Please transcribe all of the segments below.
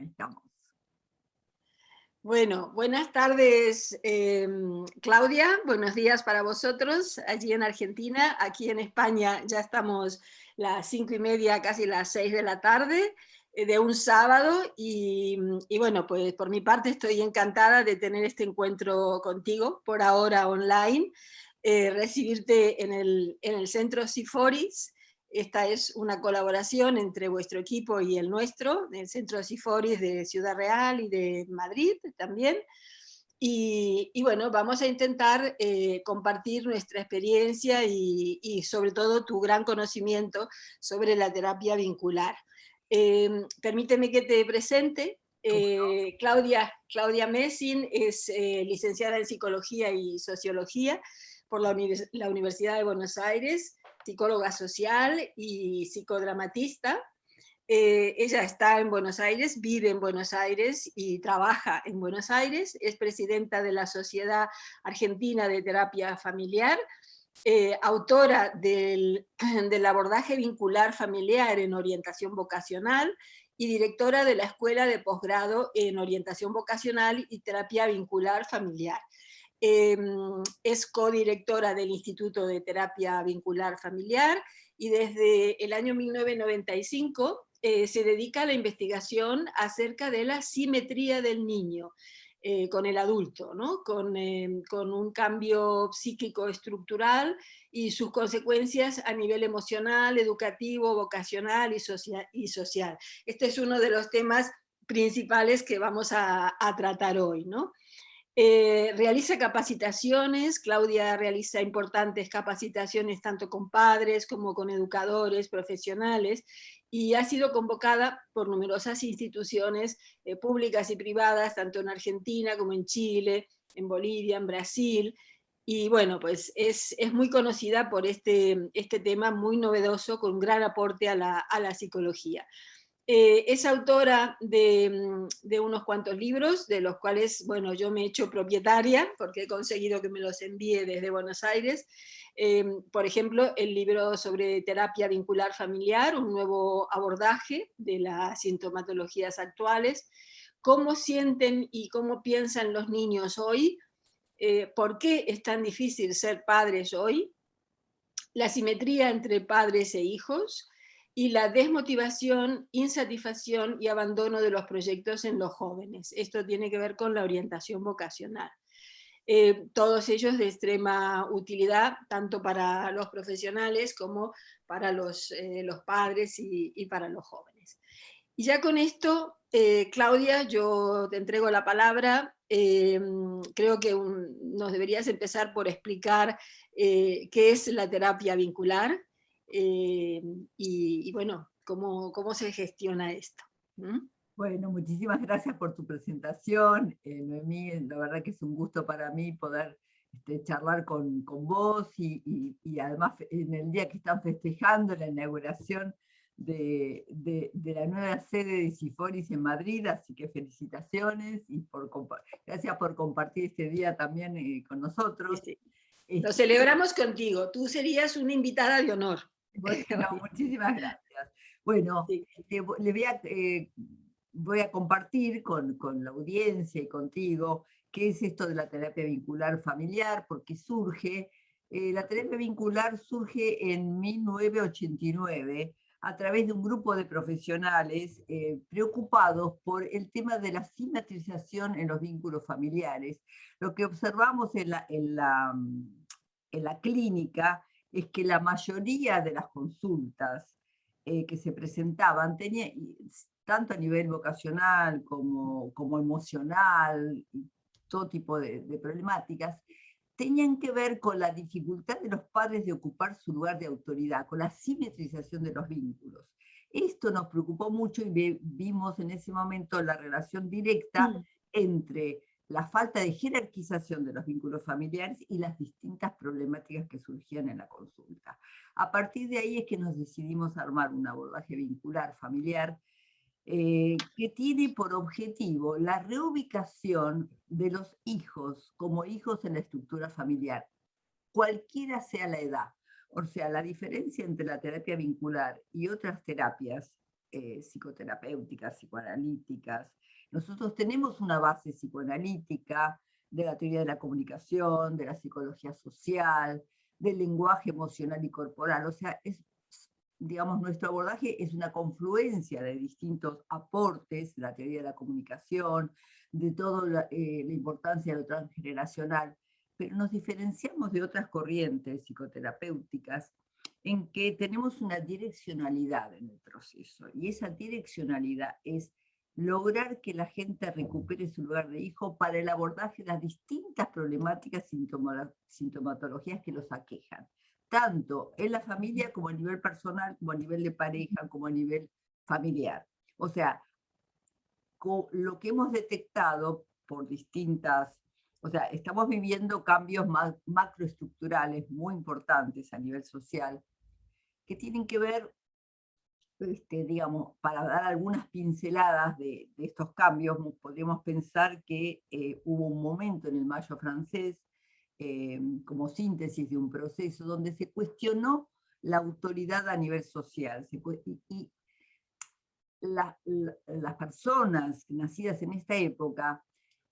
Ahí estamos. Bueno, buenas tardes, Claudia. Buenos días para vosotros allí en Argentina. Aquí en España ya estamos las 5:30, casi las 6 de la tarde de un sábado. Y bueno, pues por mi parte estoy encantada de tener este encuentro contigo, por ahora online, recibirte en el centro Siforis. Esta es una colaboración entre vuestro equipo y el nuestro, del Centro Siforis de Ciudad Real y de Madrid también. Y bueno, vamos a intentar compartir nuestra experiencia y sobre todo tu gran conocimiento sobre la terapia vincular. Permíteme que te presente. Claudia Messing es licenciada en Psicología y Sociología por la Universidad de Buenos Aires, psicóloga social y psicodramatista. Ella está en Buenos Aires, vive en Buenos Aires y trabaja en Buenos Aires. Es presidenta de la Sociedad Argentina de Terapia Familiar, autora del abordaje vincular familiar en orientación vocacional y directora de la Escuela de Posgrado en Orientación Vocacional y Terapia Vincular Familiar. Es codirectora del Instituto de Terapia Vincular Familiar y desde el año 1995 se dedica a la investigación acerca de la simetría del niño con el adulto, ¿no? Con un cambio psíquico estructural y sus consecuencias a nivel emocional, educativo, vocacional y social. Este es uno de los temas principales que vamos a tratar hoy, ¿no? Realiza capacitaciones. Claudia realiza importantes capacitaciones tanto con padres como con educadores, profesionales, y ha sido convocada por numerosas instituciones públicas y privadas, tanto en Argentina como en Chile, en Bolivia, en Brasil. Y bueno, pues es muy conocida por este tema muy novedoso, con un gran aporte a la psicología. Es autora de unos cuantos libros, de los cuales, bueno, yo me he hecho propietaria, porque he conseguido que me los envíe desde Buenos Aires. Por ejemplo, el libro sobre terapia vincular familiar, un nuevo abordaje de las sintomatologías actuales, cómo sienten y cómo piensan los niños hoy, por qué es tan difícil ser padres hoy, la simetría entre padres e hijos y la desmotivación, insatisfacción y abandono de los proyectos en los jóvenes. Esto tiene que ver con la orientación vocacional. Todos ellos de extrema utilidad, tanto para los profesionales como para los padres y para los jóvenes. Y ya con esto, Claudia, yo te entrego la palabra. Creo que nos deberías empezar por explicar qué es la terapia vincular y bueno, cómo se gestiona esto. ¿Mm? Bueno, muchísimas gracias por tu presentación, Noemí. La verdad que es un gusto para mí poder charlar con vos y además en el día que están festejando la inauguración de la nueva sede de Siforis en Madrid, así que felicitaciones y gracias por compartir este día también con Sí, nosotros. sí. Lo Este, celebramos contigo. Tú serías una invitada de honor. Bueno, muchísimas gracias. Bueno, Sí. le voy a compartir con la audiencia y contigo qué es esto de la terapia vincular familiar, porque surge, la terapia vincular surge en 1989 a través de un grupo de profesionales preocupados por el tema de la simetrización en los vínculos familiares. Lo que observamos en la clínica es que la mayoría de las consultas que se presentaban, tanto a nivel vocacional como emocional, y todo tipo de problemáticas, tenían que ver con la dificultad de los padres de ocupar su lugar de autoridad, con la simetrización de los vínculos. Esto nos preocupó mucho y vimos en ese momento la relación directa entre la falta de jerarquización de los vínculos familiares y las distintas problemáticas que surgían en la consulta. A partir de ahí es que nos decidimos armar un abordaje vincular familiar que tiene por objetivo la reubicación de los hijos como hijos en la estructura familiar, cualquiera sea la edad. O sea, la diferencia entre la terapia vincular y otras terapias psicoterapéuticas, psicoanalíticas. Nosotros tenemos una base psicoanalítica de la teoría de la comunicación, de la psicología social, del lenguaje emocional y corporal. O sea, digamos, nuestro abordaje es una confluencia de distintos aportes, de la teoría de la comunicación, de toda la importancia de lo transgeneracional, pero nos diferenciamos de otras corrientes psicoterapéuticas en que tenemos una direccionalidad en el proceso, y esa direccionalidad es lograr que la gente recupere su lugar de hijo para el abordaje de las distintas problemáticas, sintomatologías que los aquejan, tanto en la familia como a nivel personal, como a nivel de pareja, como a nivel familiar. O sea, lo que hemos detectado por distintas, o sea, estamos viviendo cambios macroestructurales muy importantes a nivel social, que tienen que ver, digamos, para dar algunas pinceladas de estos cambios, podríamos pensar que hubo un momento en el Mayo francés, como síntesis de un proceso, donde se cuestionó la autoridad a nivel social, y las personas nacidas en esta época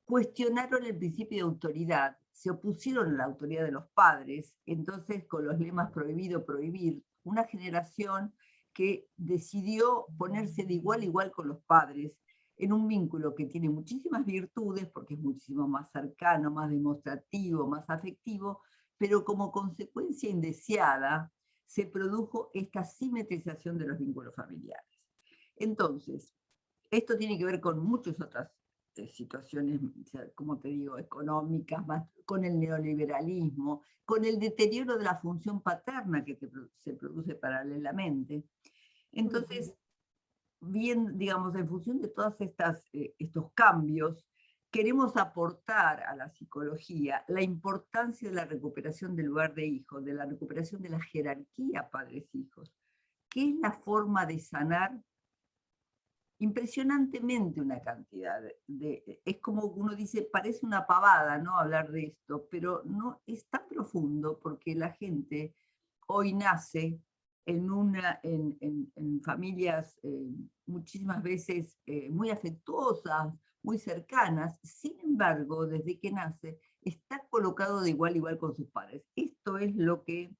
cuestionaron el principio de autoridad, se opusieron a la autoridad de los padres, entonces con los lemas prohibido, prohibir, una generación que decidió ponerse de igual a igual con los padres, en un vínculo que tiene muchísimas virtudes, porque es muchísimo más cercano, más demostrativo, más afectivo, pero como consecuencia indeseada se produjo esta simetrización de los vínculos familiares. Entonces, esto tiene que ver con muchas otras situaciones, como te digo, económicas, más, con el neoliberalismo, con el deterioro de la función paterna que se produce paralelamente. Entonces, bien, digamos, en función de todos estos cambios, queremos aportar a la psicología la importancia de la recuperación del lugar de hijo, de la recuperación de la jerarquía padres-hijos, que es la forma de sanar impresionantemente una cantidad es como uno dice, parece una pavada, ¿no?, hablar de esto, pero no es tan profundo, porque la gente hoy nace en familias muchísimas veces muy afectuosas, muy cercanas. Sin embargo, desde que nace, está colocado de igual a igual con sus padres. Esto es lo que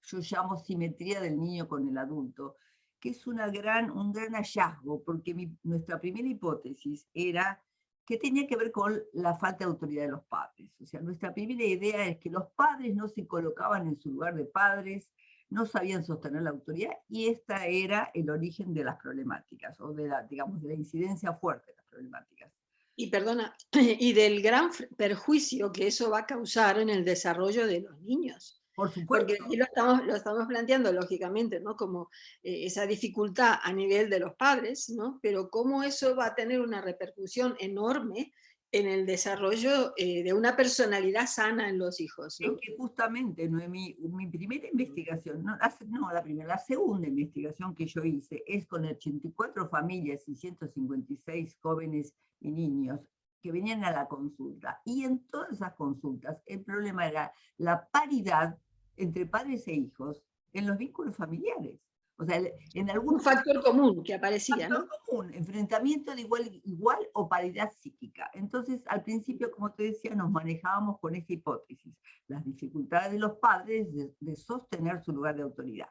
yo llamo simetría del niño con el adulto, que es un gran hallazgo, porque nuestra primera hipótesis era que tenía que ver con la falta de autoridad de los padres. O sea, nuestra primera idea es que los padres no se colocaban en su lugar de padres, no sabían sostener la autoridad, y esta era el origen de las problemáticas, o de la, digamos, de la incidencia fuerte de las problemáticas. Y perdona, y del gran perjuicio que eso va a causar en el desarrollo de los niños. Por supuesto. Porque aquí lo estamos planteando, lógicamente, ¿no?, como esa dificultad a nivel de los padres, ¿no?, pero cómo eso va a tener una repercusión enorme en el desarrollo de una personalidad sana en los hijos, ¿no? Es que justamente, Noemí, mi primera investigación, la segunda investigación que yo hice es con 84 familias y 156 jóvenes y niños que venían a la consulta. Y en todas esas consultas el problema era la paridad entre padres e hijos en los vínculos familiares. O sea, en Un factor común que aparecía, ¿no? común, enfrentamiento de igual o paridad psíquica. Entonces, al principio, como te decía, nos manejábamos con esa hipótesis, las dificultades de los padres de sostener su lugar de autoridad.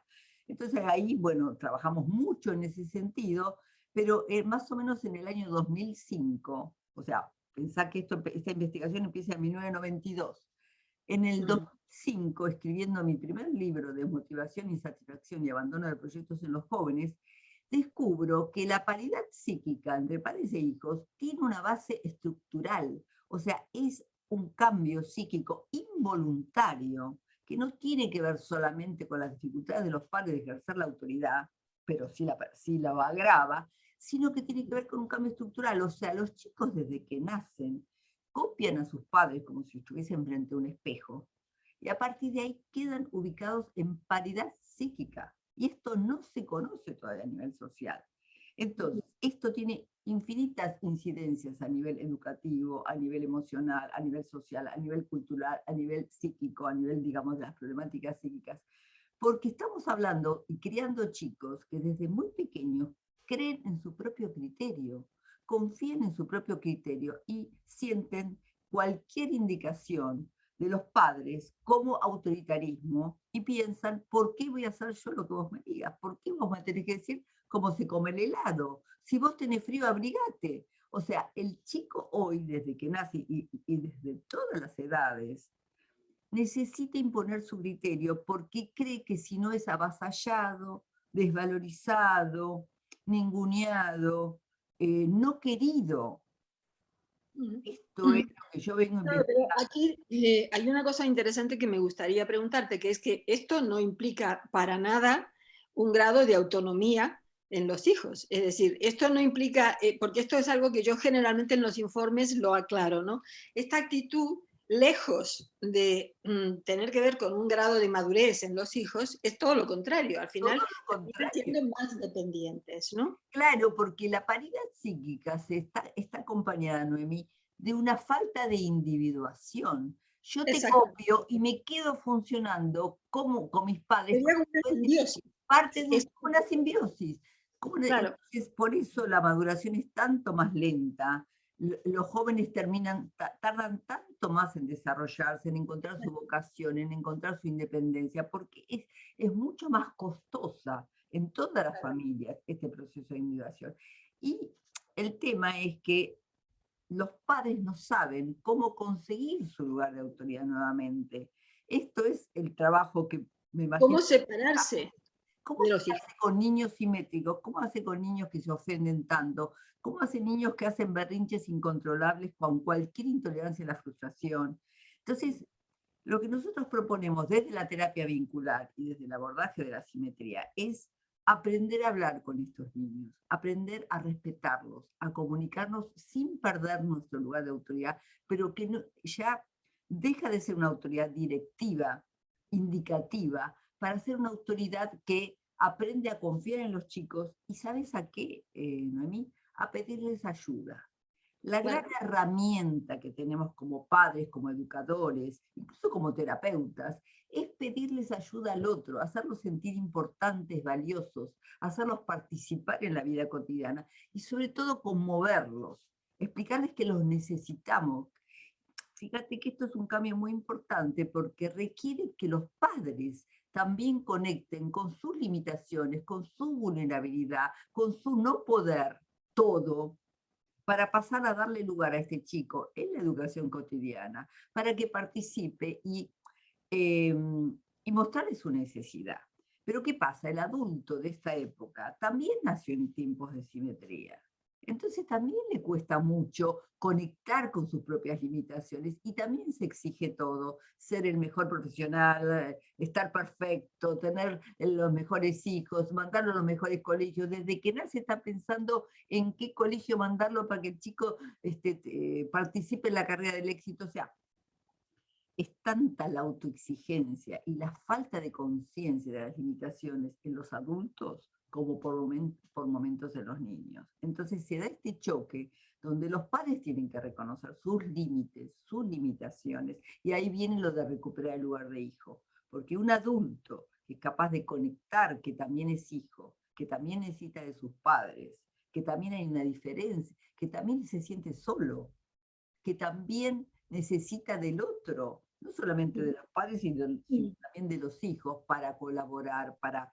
Entonces ahí, bueno, trabajamos mucho en ese sentido, pero más o menos en el año 2005, o sea, pensá que esta investigación empieza en 1992. En el 2005, escribiendo mi primer libro de motivación, insatisfacción y abandono de proyectos en los jóvenes, descubro que la paridad psíquica entre padres e hijos tiene una base estructural, o sea, es un cambio psíquico involuntario que no tiene que ver solamente con las dificultades de los padres de ejercer la autoridad, pero sí la agrava, sino que tiene que ver con un cambio estructural. O sea, los chicos desde que nacen copian a sus padres como si estuviesen frente a un espejo, y a partir de ahí quedan ubicados en paridad psíquica, y esto no se conoce todavía a nivel social. Entonces, esto tiene infinitas incidencias a nivel educativo, a nivel emocional, a nivel social, a nivel cultural, a nivel psíquico, a nivel, digamos, de las problemáticas psíquicas, porque estamos hablando y criando chicos que desde muy pequeños creen en su propio criterio, confían en su propio criterio y sienten cualquier indicación de los padres como autoritarismo y piensan, ¿por qué voy a hacer yo lo que vos me digas? ¿Por qué vos me tenés que decir cómo se come el helado? Si vos tenés frío, abrigate. O sea, el chico hoy, desde que nace y desde todas las edades, necesita imponer su criterio porque cree que si no es avasallado, desvalorizado, ninguneado, no querido. Esto es Mm. lo que yo vengo a Claro, pero investigar. aquí hay una cosa interesante que me gustaría preguntarte, que es que esto no implica para nada un grado de autonomía en los hijos. Es decir, esto no implica, porque esto es algo que yo generalmente en los informes lo aclaro, ¿no? Esta actitud, lejos de tener que ver con un grado de madurez en los hijos, es todo lo contrario. Al Todo final lo terminan contrario. siendo más dependientes, ¿no? Claro, porque la paridad psíquica está acompañada, Noemí, de una falta de individuación. Yo te Exactamente. copio y me quedo funcionando como con mis padres, Sería porque como una puede ser simbiosis. parte de Es, una simbiosis. claro. Entonces, por eso la maduración es tanto más lenta. Los jóvenes tardan tanto más en desarrollarse, en encontrar su vocación, en encontrar su independencia, porque es mucho más costosa en todas las familias este proceso de individuación. Y el tema es que los padres no saben cómo conseguir su lugar de autoridad nuevamente. Esto es el trabajo que me ¿Cómo imagino. separarse ¿Cómo de se los hijos? hace con niños simétricos? ¿Cómo hace con niños que se ofenden tanto? ¿Cómo hace niños que hacen berrinches incontrolables con cualquier intolerancia a la frustración? Entonces, lo que nosotros proponemos desde la terapia vincular y desde el abordaje de la simetría es aprender a hablar con estos niños, aprender a respetarlos, a comunicarnos sin perder nuestro lugar de autoridad, pero que no, ya deja de ser una autoridad directiva, indicativa, para ser una autoridad que aprende a confiar en los chicos y ¿sabes a qué, Noemí? A pedirles ayuda. La gran Claro, herramienta que tenemos como padres, como educadores, incluso como terapeutas, es pedirles ayuda al otro, hacerlos sentir importantes, valiosos, hacerlos participar en la vida cotidiana y sobre todo conmoverlos, explicarles que los necesitamos. Fíjate que esto es un cambio muy importante porque requiere que los padres también conecten con sus limitaciones, con su vulnerabilidad, con su no poder todo, para pasar a darle lugar a este chico en la educación cotidiana, para que participe eh, y mostrarle su necesidad. Pero ¿qué pasa? El adulto de esta época también nació en tiempos de simetría. Entonces también le cuesta mucho conectar con sus propias limitaciones y también se exige todo, ser el mejor profesional, estar perfecto, tener los mejores hijos, mandarlo a los mejores colegios. Desde que nace está pensando en qué colegio mandarlo para que el chico participe en la carrera del éxito. O sea, es tanta la autoexigencia y la falta de conciencia de las limitaciones en los adultos como por momentos en los niños. Entonces se da este choque donde los padres tienen que reconocer sus límites, sus limitaciones, y ahí viene lo de recuperar el lugar de hijo, porque un adulto que es capaz de conectar, que también es hijo, que también necesita de sus padres, que también hay una diferencia, que también se siente solo, que también necesita del otro, no solamente de los padres, sino también de los hijos para colaborar, para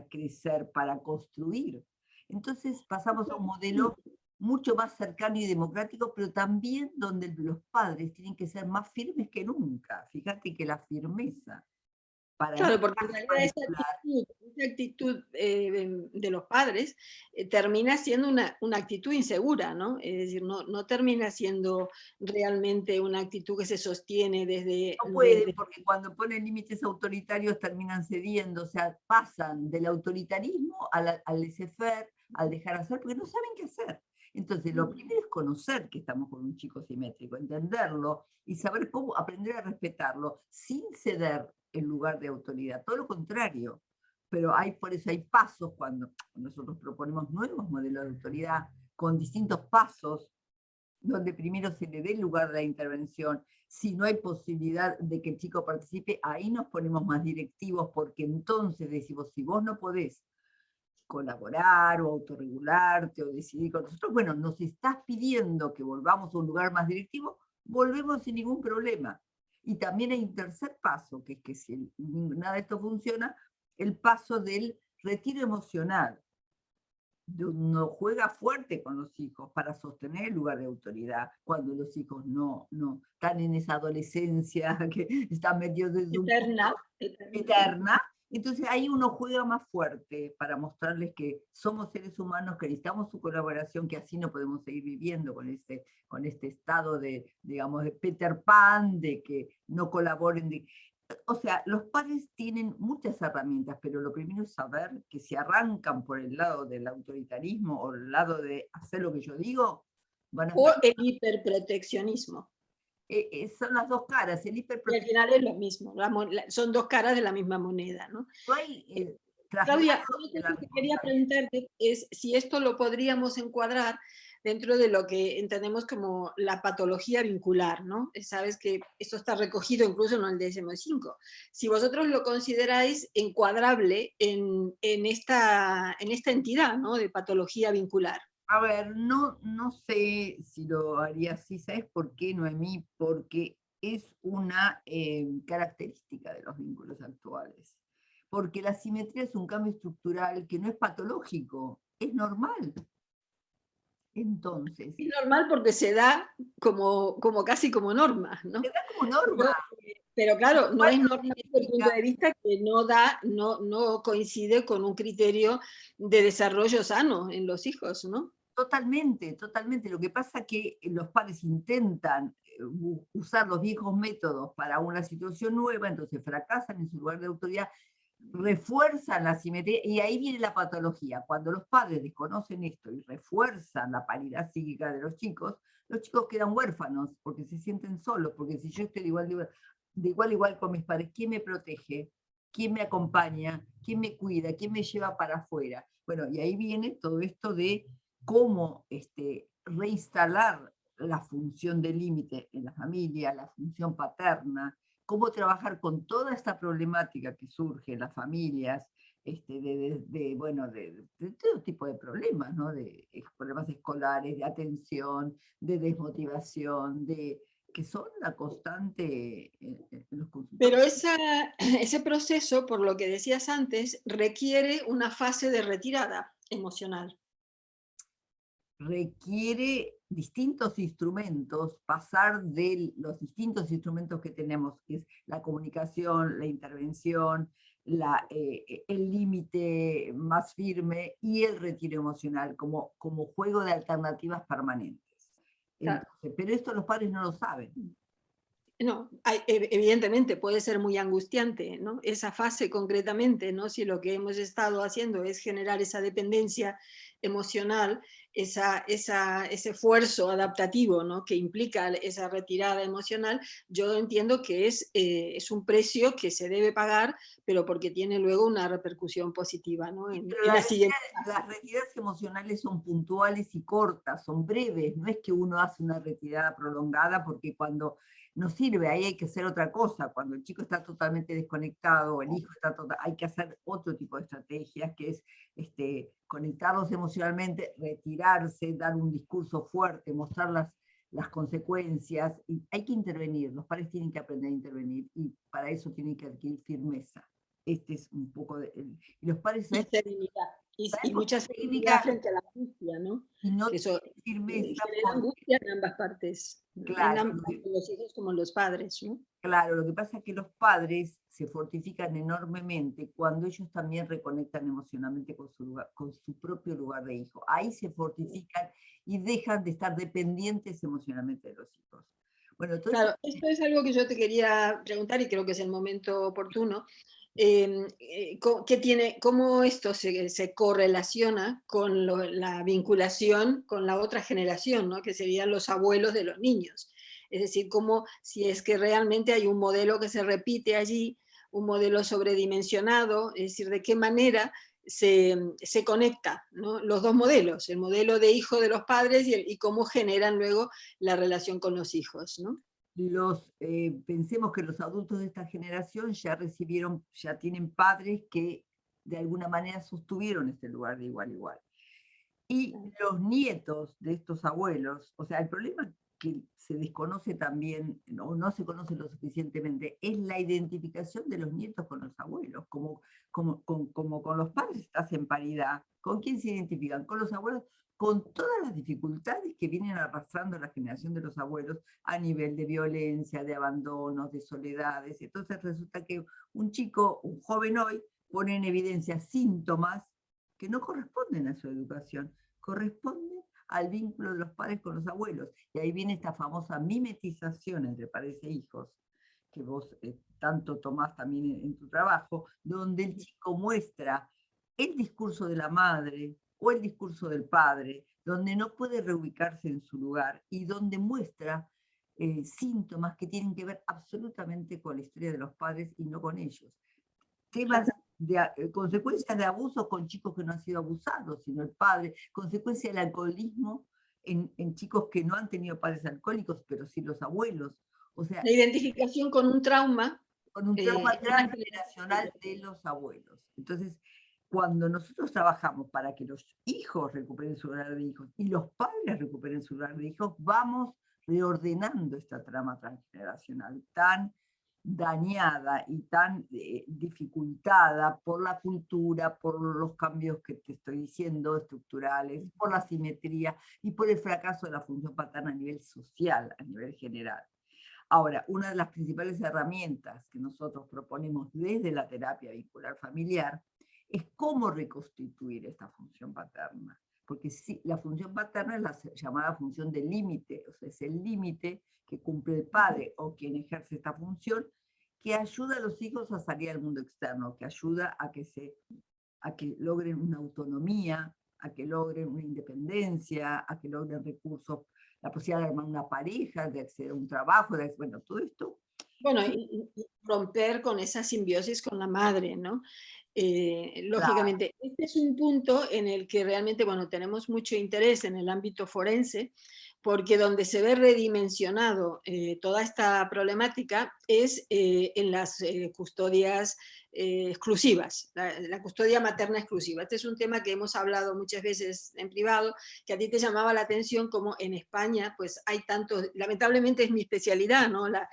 crecer, para construir. Entonces pasamos a un modelo mucho más cercano y democrático, pero también donde los padres tienen que ser más firmes que nunca. Fíjate que la firmeza para no claro, porque en dejarse realidad manipular. esa actitud de los padres termina siendo una actitud insegura, ¿no? Es decir, no termina siendo realmente una actitud que se sostiene desde, No pueden, porque cuando ponen límites autoritarios terminan cediendo, o sea, pasan del autoritarismo al laissez-faire, al dejar hacer, porque no saben qué hacer. Entonces, lo primero es conocer que estamos con un chico simétrico, entenderlo y saber cómo aprender a respetarlo sin ceder el lugar de autoridad. Todo lo contrario. Pero por eso hay pasos cuando nosotros proponemos nuevos modelos de autoridad con distintos pasos donde primero se le dé el lugar de la intervención. Si no hay posibilidad de que el chico participe, ahí nos ponemos más directivos, porque entonces decimos, si vos no podés colaborar o autorregularte o decidir con nosotros. Bueno, nos estás pidiendo que volvamos a un lugar más directivo, volvemos sin ningún problema. Y también hay un tercer paso, que es que si nada de esto funciona, el paso del retiro emocional. Uno juega fuerte con los hijos para sostener el lugar de autoridad cuando los hijos no están en esa adolescencia que están metidos en su Eterna. eterna. Entonces ahí uno juega más fuerte para mostrarles que somos seres humanos, que necesitamos su colaboración, que así no podemos seguir viviendo con este estado de, digamos, de Peter Pan, de que no colaboren. O sea, los padres tienen muchas herramientas, pero lo primero es saber que si arrancan por el lado del autoritarismo o el lado de hacer lo que yo digo, van a O el hiperproteccionismo. son las dos caras. El Y al hiperproteccionismo. final es lo mismo, son dos caras de la misma moneda, ¿no? No hay Claudia, traslado de la lo que quería responsabilidad. preguntarte es si esto lo podríamos encuadrar dentro de lo que entendemos como la patología vincular, ¿no? Sabes que esto está recogido incluso en el DSM-5. Si vosotros lo consideráis encuadrable en esta entidad, ¿no? De patología vincular. A ver, no sé si lo haría así, ¿sabes por qué, Noemí? Porque es una característica de los vínculos actuales. Porque la simetría es un cambio estructural que no es patológico, es normal. Entonces, Es normal porque se da como casi como norma, ¿no? se da como norma. Pero claro, no Igual es no normal desde el punto significa de vista que no coincide con un criterio de desarrollo sano en los hijos, ¿no? totalmente, totalmente. Lo que pasa es que los padres intentan usar los viejos métodos para una situación nueva, entonces fracasan en su lugar de autoridad, refuerzan la simetría, y ahí viene la patología. Cuando los padres desconocen esto y refuerzan la paridad psíquica de los chicos quedan huérfanos, porque se sienten solos, porque si yo estoy de igual a igual con mis padres, ¿quién me protege? ¿Quién me acompaña? ¿Quién me cuida? ¿Quién me lleva para afuera? Bueno, y ahí viene todo esto de cómo reinstalar la función de límite en la familia, la función paterna, cómo trabajar con toda esta problemática que surge en las familias, de todo tipo de problemas, ¿no? De problemas escolares, de atención, de desmotivación, que son la constante en los Pero consultorios. ese proceso, por lo que decías antes, requiere una fase de retirada emocional. Requiere distintos instrumentos, pasar de los distintos instrumentos que tenemos, que es la comunicación, la intervención, el límite más firme y el retiro emocional como juego de alternativas permanentes. Claro. Entonces, pero esto los padres no lo saben. No, evidentemente puede ser muy angustiante, ¿no? Esa fase concretamente, ¿no? Si lo que hemos estado haciendo es generar esa dependencia emocional, ese esfuerzo adaptativo, ¿no? Que implica esa retirada emocional, yo entiendo que es un precio que se debe pagar, pero porque tiene luego una repercusión positiva, ¿no? Pero En la siguiente las retiradas emocionales son puntuales y cortas, son breves, no es que uno hace una retirada prolongada porque cuando no sirve, ahí hay que hacer otra cosa, cuando el chico está totalmente desconectado o el hijo está hay que hacer otro tipo de estrategias, que es conectarlos emocionalmente, retirarse, dar un discurso fuerte, mostrar las consecuencias, y hay que intervenir, los padres tienen que aprender a intervenir, y para eso tienen que adquirir firmeza. Este es un poco y los padres, y ¿sabes? serenidad. Y mucha serenidad Técnica frente a la angustia, ¿no? y no Que eso firmeza genera porque, angustia en ambas partes, claro, tanto los hijos como los padres, ¿no? claro, lo que pasa es que los padres se fortifican enormemente cuando ellos también reconectan emocionalmente con su propio lugar de hijo. Ahí se fortifican y dejan de estar dependientes emocionalmente de los hijos. Bueno, todo esto, Claro, esto es algo que yo te quería preguntar y creo que es el momento oportuno. ¿Cómo esto se correlaciona con la vinculación con la otra generación, ¿no? Que serían los abuelos de los niños? Es decir, cómo si es que realmente hay un modelo que se repite allí, un modelo sobredimensionado, es decir, de qué manera se conecta, ¿no? Los dos modelos, el modelo de hijo de los padres y cómo generan luego la relación con los hijos, ¿no? pensemos que los adultos de esta generación ya tienen padres que de alguna manera sostuvieron este lugar de igual a igual. Y los nietos de estos abuelos, o sea, el problema que se desconoce también, o no se conoce lo suficientemente, es la identificación de los nietos con los abuelos, como con los padres estás en paridad. ¿Con quién se identifican? Con los abuelos, con todas las dificultades que vienen arrastrando la generación de los abuelos a nivel de violencia, de abandonos, de soledades. Entonces resulta que un chico, un joven hoy, pone en evidencia síntomas que no corresponden a su educación, corresponden al vínculo de los padres con los abuelos. Y ahí viene esta famosa mimetización entre padres e hijos, que vos tanto tomás también en tu trabajo, donde el chico muestra el discurso de la madre o el discurso del padre, donde no puede reubicarse en su lugar y donde muestra síntomas que tienen que ver absolutamente con la historia de los padres y no con ellos. Temas de consecuencias de abusos con chicos que no han sido abusados, sino el padre, consecuencias del alcoholismo en chicos que no han tenido padres alcohólicos, pero sí los abuelos. O sea, la identificación con un trauma. Con un trauma transgeneracional de los abuelos. Entonces, cuando nosotros trabajamos para que los hijos recuperen su lugar de hijos y los padres recuperen su lugar de hijos, vamos reordenando esta trama transgeneracional tan dañada y tan dificultada por la cultura, por los cambios que te estoy diciendo, estructurales, por la simetría y por el fracaso de la función paterna a nivel social, a nivel general. Ahora, una de las principales herramientas que nosotros proponemos desde la terapia vincular familiar es cómo reconstituir esta función paterna. Porque sí, la función paterna es la llamada función del límite, o sea, es el límite que cumple el padre o quien ejerce esta función, que ayuda a los hijos a salir al mundo externo, que ayuda a que logren una autonomía, a que logren una independencia, a que logren recursos, la posibilidad de armar una pareja, de acceder a un trabajo, bueno, todo esto. Bueno, y romper con esa simbiosis con la madre, ¿no? Lógicamente, claro. Este es un punto en el que realmente, bueno, tenemos mucho interés en el ámbito forense, porque donde se ve redimensionado toda esta problemática es en las custodias exclusivas, la custodia materna exclusiva. Este es un tema que hemos hablado muchas veces en privado, que a ti te llamaba la atención como en España, pues hay tantos, lamentablemente es mi especialidad, ¿no? La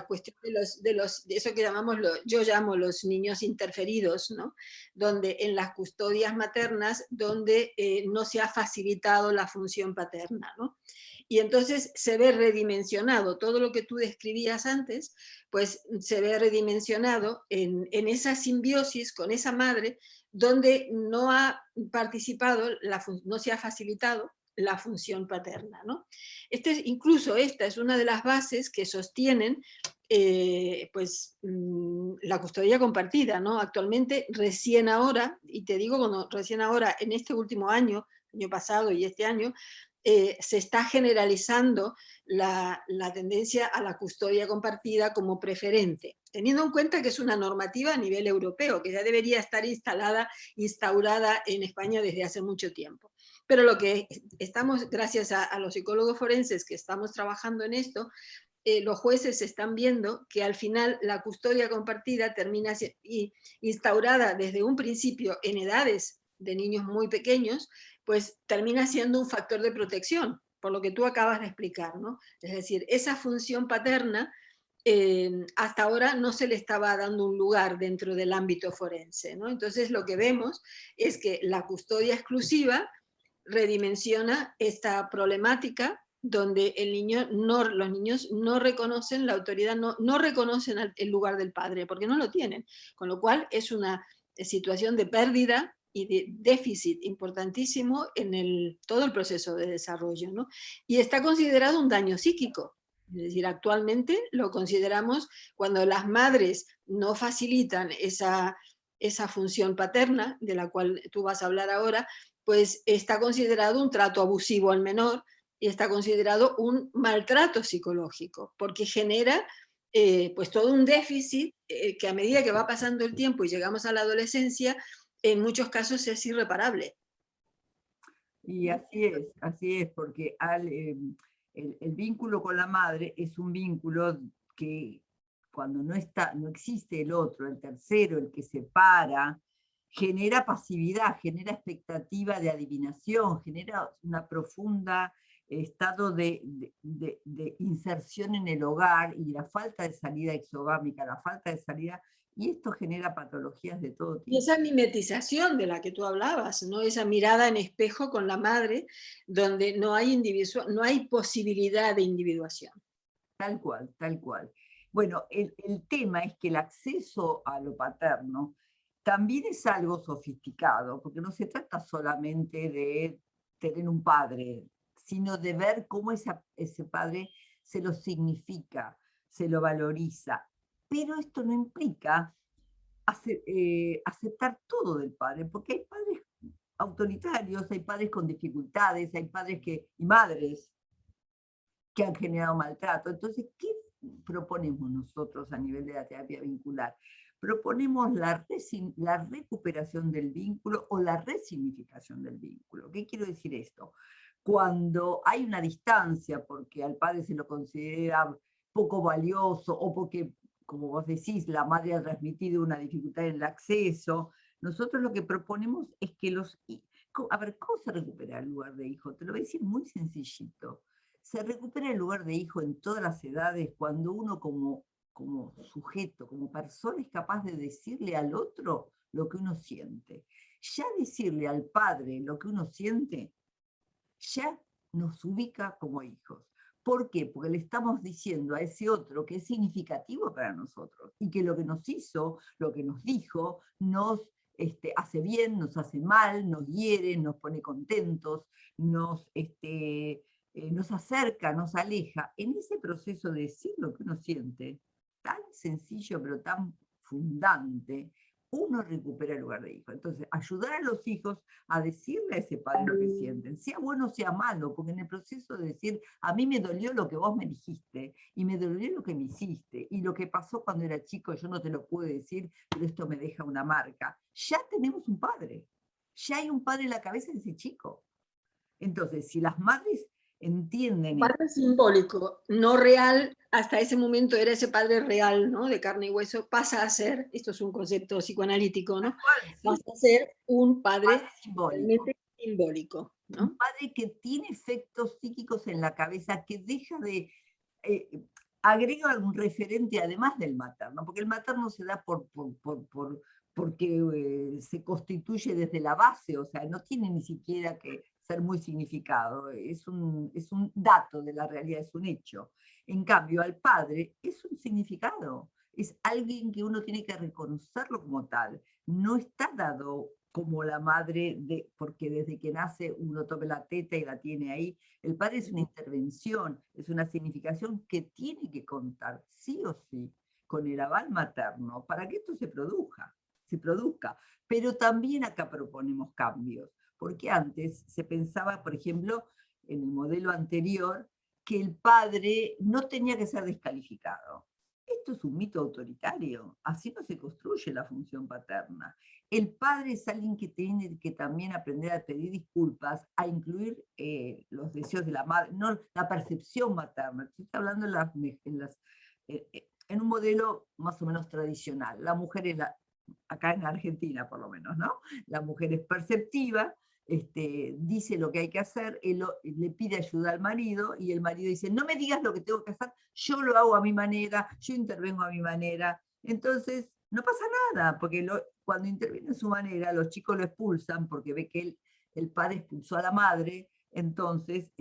cuestión de eso que llamamos, yo llamo los niños interferidos, ¿no? Donde en las custodias maternas, donde no se ha facilitado la función paterna, ¿no? Y entonces se ve redimensionado todo lo que tú describías antes, pues se ve redimensionado en esa simbiosis con esa madre, donde no ha participado, no se ha facilitado la función paterna, ¿no? Incluso esta es una de las bases que sostienen pues la custodia compartida, ¿no? Actualmente, recién ahora, y te digo, bueno, recién ahora, en este último año pasado y este año, se está generalizando la tendencia a la custodia compartida como preferente, teniendo en cuenta que es una normativa a nivel europeo, que ya debería estar instaurada en España desde hace mucho tiempo. Pero lo que estamos, gracias a los psicólogos forenses que estamos trabajando en esto, los jueces están viendo que al final la custodia compartida termina instaurada desde un principio en edades de niños muy pequeños, pues termina siendo un factor de protección, por lo que tú acabas de explicar, ¿no? Es decir, esa función paterna hasta ahora no se le estaba dando un lugar dentro del ámbito forense, ¿no? Entonces lo que vemos es que la custodia exclusiva redimensiona esta problemática donde los niños no reconocen la autoridad, no reconocen el lugar del padre, porque no lo tienen, con lo cual es una situación de pérdida y de déficit importantísimo en todo el proceso de desarrollo, ¿no? Y está considerado un daño psíquico. Es decir, actualmente lo consideramos cuando las madres no facilitan esa función paterna, de la cual tú vas a hablar ahora, pues está considerado un trato abusivo al menor y está considerado un maltrato psicológico, porque genera pues todo un déficit que a medida que va pasando el tiempo y llegamos a la adolescencia, en muchos casos es irreparable. Y así es, porque el vínculo con la madre es un vínculo que cuando no existe el otro, el tercero, el que separa, genera pasividad, genera expectativa de adivinación, genera una profunda estado de inserción en el hogar y la falta de salida exogámica, la falta de salida, y esto genera patologías de todo Y tipo. esa mimetización de la que tú hablabas, ¿no? Esa mirada en espejo con la madre, donde no hay, no hay posibilidad de individuación. Tal cual, tal cual. Bueno, el tema es que el acceso a lo paterno también es algo sofisticado, porque no se trata solamente de tener un padre, sino de ver cómo ese padre se lo significa, se lo valoriza. Pero esto no implica aceptar todo del padre, porque hay padres autoritarios, hay padres con dificultades, hay padres y madres que han generado maltrato. Entonces, ¿qué proponemos nosotros a nivel de la terapia vincular? Proponemos la recuperación del vínculo o la resignificación del vínculo. ¿Qué quiero decir esto? Cuando hay una distancia porque al padre se lo considera poco valioso o porque, como vos decís, la madre ha transmitido una dificultad en el acceso, nosotros lo que proponemos es que a ver, ¿cómo se recupera el lugar de hijo? Te lo voy a decir muy sencillito. Se recupera el lugar de hijo en todas las edades cuando uno como sujeto, como persona, es capaz de decirle al otro lo que uno siente. Ya decirle al padre lo que uno siente, ya nos ubica como hijos. ¿Por qué? Porque le estamos diciendo a ese otro que es significativo para nosotros y que lo que nos hizo, lo que nos dijo, nos hace bien, nos hace mal, nos hiere, nos pone contentos, nos acerca, nos aleja. En ese proceso de decir lo que uno siente, tan sencillo pero tan fundante, uno recupera el lugar de hijo. Entonces, ayudar a los hijos a decirle a ese padre lo que sienten, sea bueno o sea malo, porque en el proceso de decir, a mí me dolió lo que vos me dijiste, y me dolió lo que me hiciste, y lo que pasó cuando era chico, yo no te lo puedo decir, pero esto me deja una marca. Ya tenemos un padre, ya hay un padre en la cabeza de ese chico. Entonces, si las madres entienden... Padre simbólico, no real, hasta ese momento era ese padre real, ¿no? De carne y hueso, pasa a ser, esto es un concepto psicoanalítico, ¿no? Pasa a ser un padre realmente simbólico, ¿no? Un padre que tiene efectos psíquicos en la cabeza, que deja de... agrega algún referente además del materno, porque el materno se da porque se constituye desde la base, o sea, no tiene ni siquiera que ser muy significado, es un dato de la realidad, es un hecho. En cambio, al padre es un significado, es alguien que uno tiene que reconocerlo como tal, no está dado como la madre, porque desde que nace uno toma la teta y la tiene ahí. El padre es una intervención, es una significación que tiene que contar, sí o sí, con el aval materno, para que esto se produzca. Pero también acá proponemos cambios, porque antes se pensaba, por ejemplo, en el modelo anterior, que el padre no tenía que ser descalificado. Esto es un mito autoritario, así no se construye la función paterna. El padre es alguien que tiene que también aprender a pedir disculpas, a incluir los deseos de la madre, no la percepción materna. Estoy hablando en un modelo más o menos tradicional. La mujer es acá en Argentina por lo menos, ¿no? La mujer es perceptiva, dice lo que hay que hacer, él le pide ayuda al marido y el marido dice, no me digas lo que tengo que hacer, yo lo hago a mi manera, yo intervengo a mi manera. Entonces, no pasa nada, porque cuando interviene a su manera, los chicos lo expulsan porque ve que el padre expulsó a la madre, entonces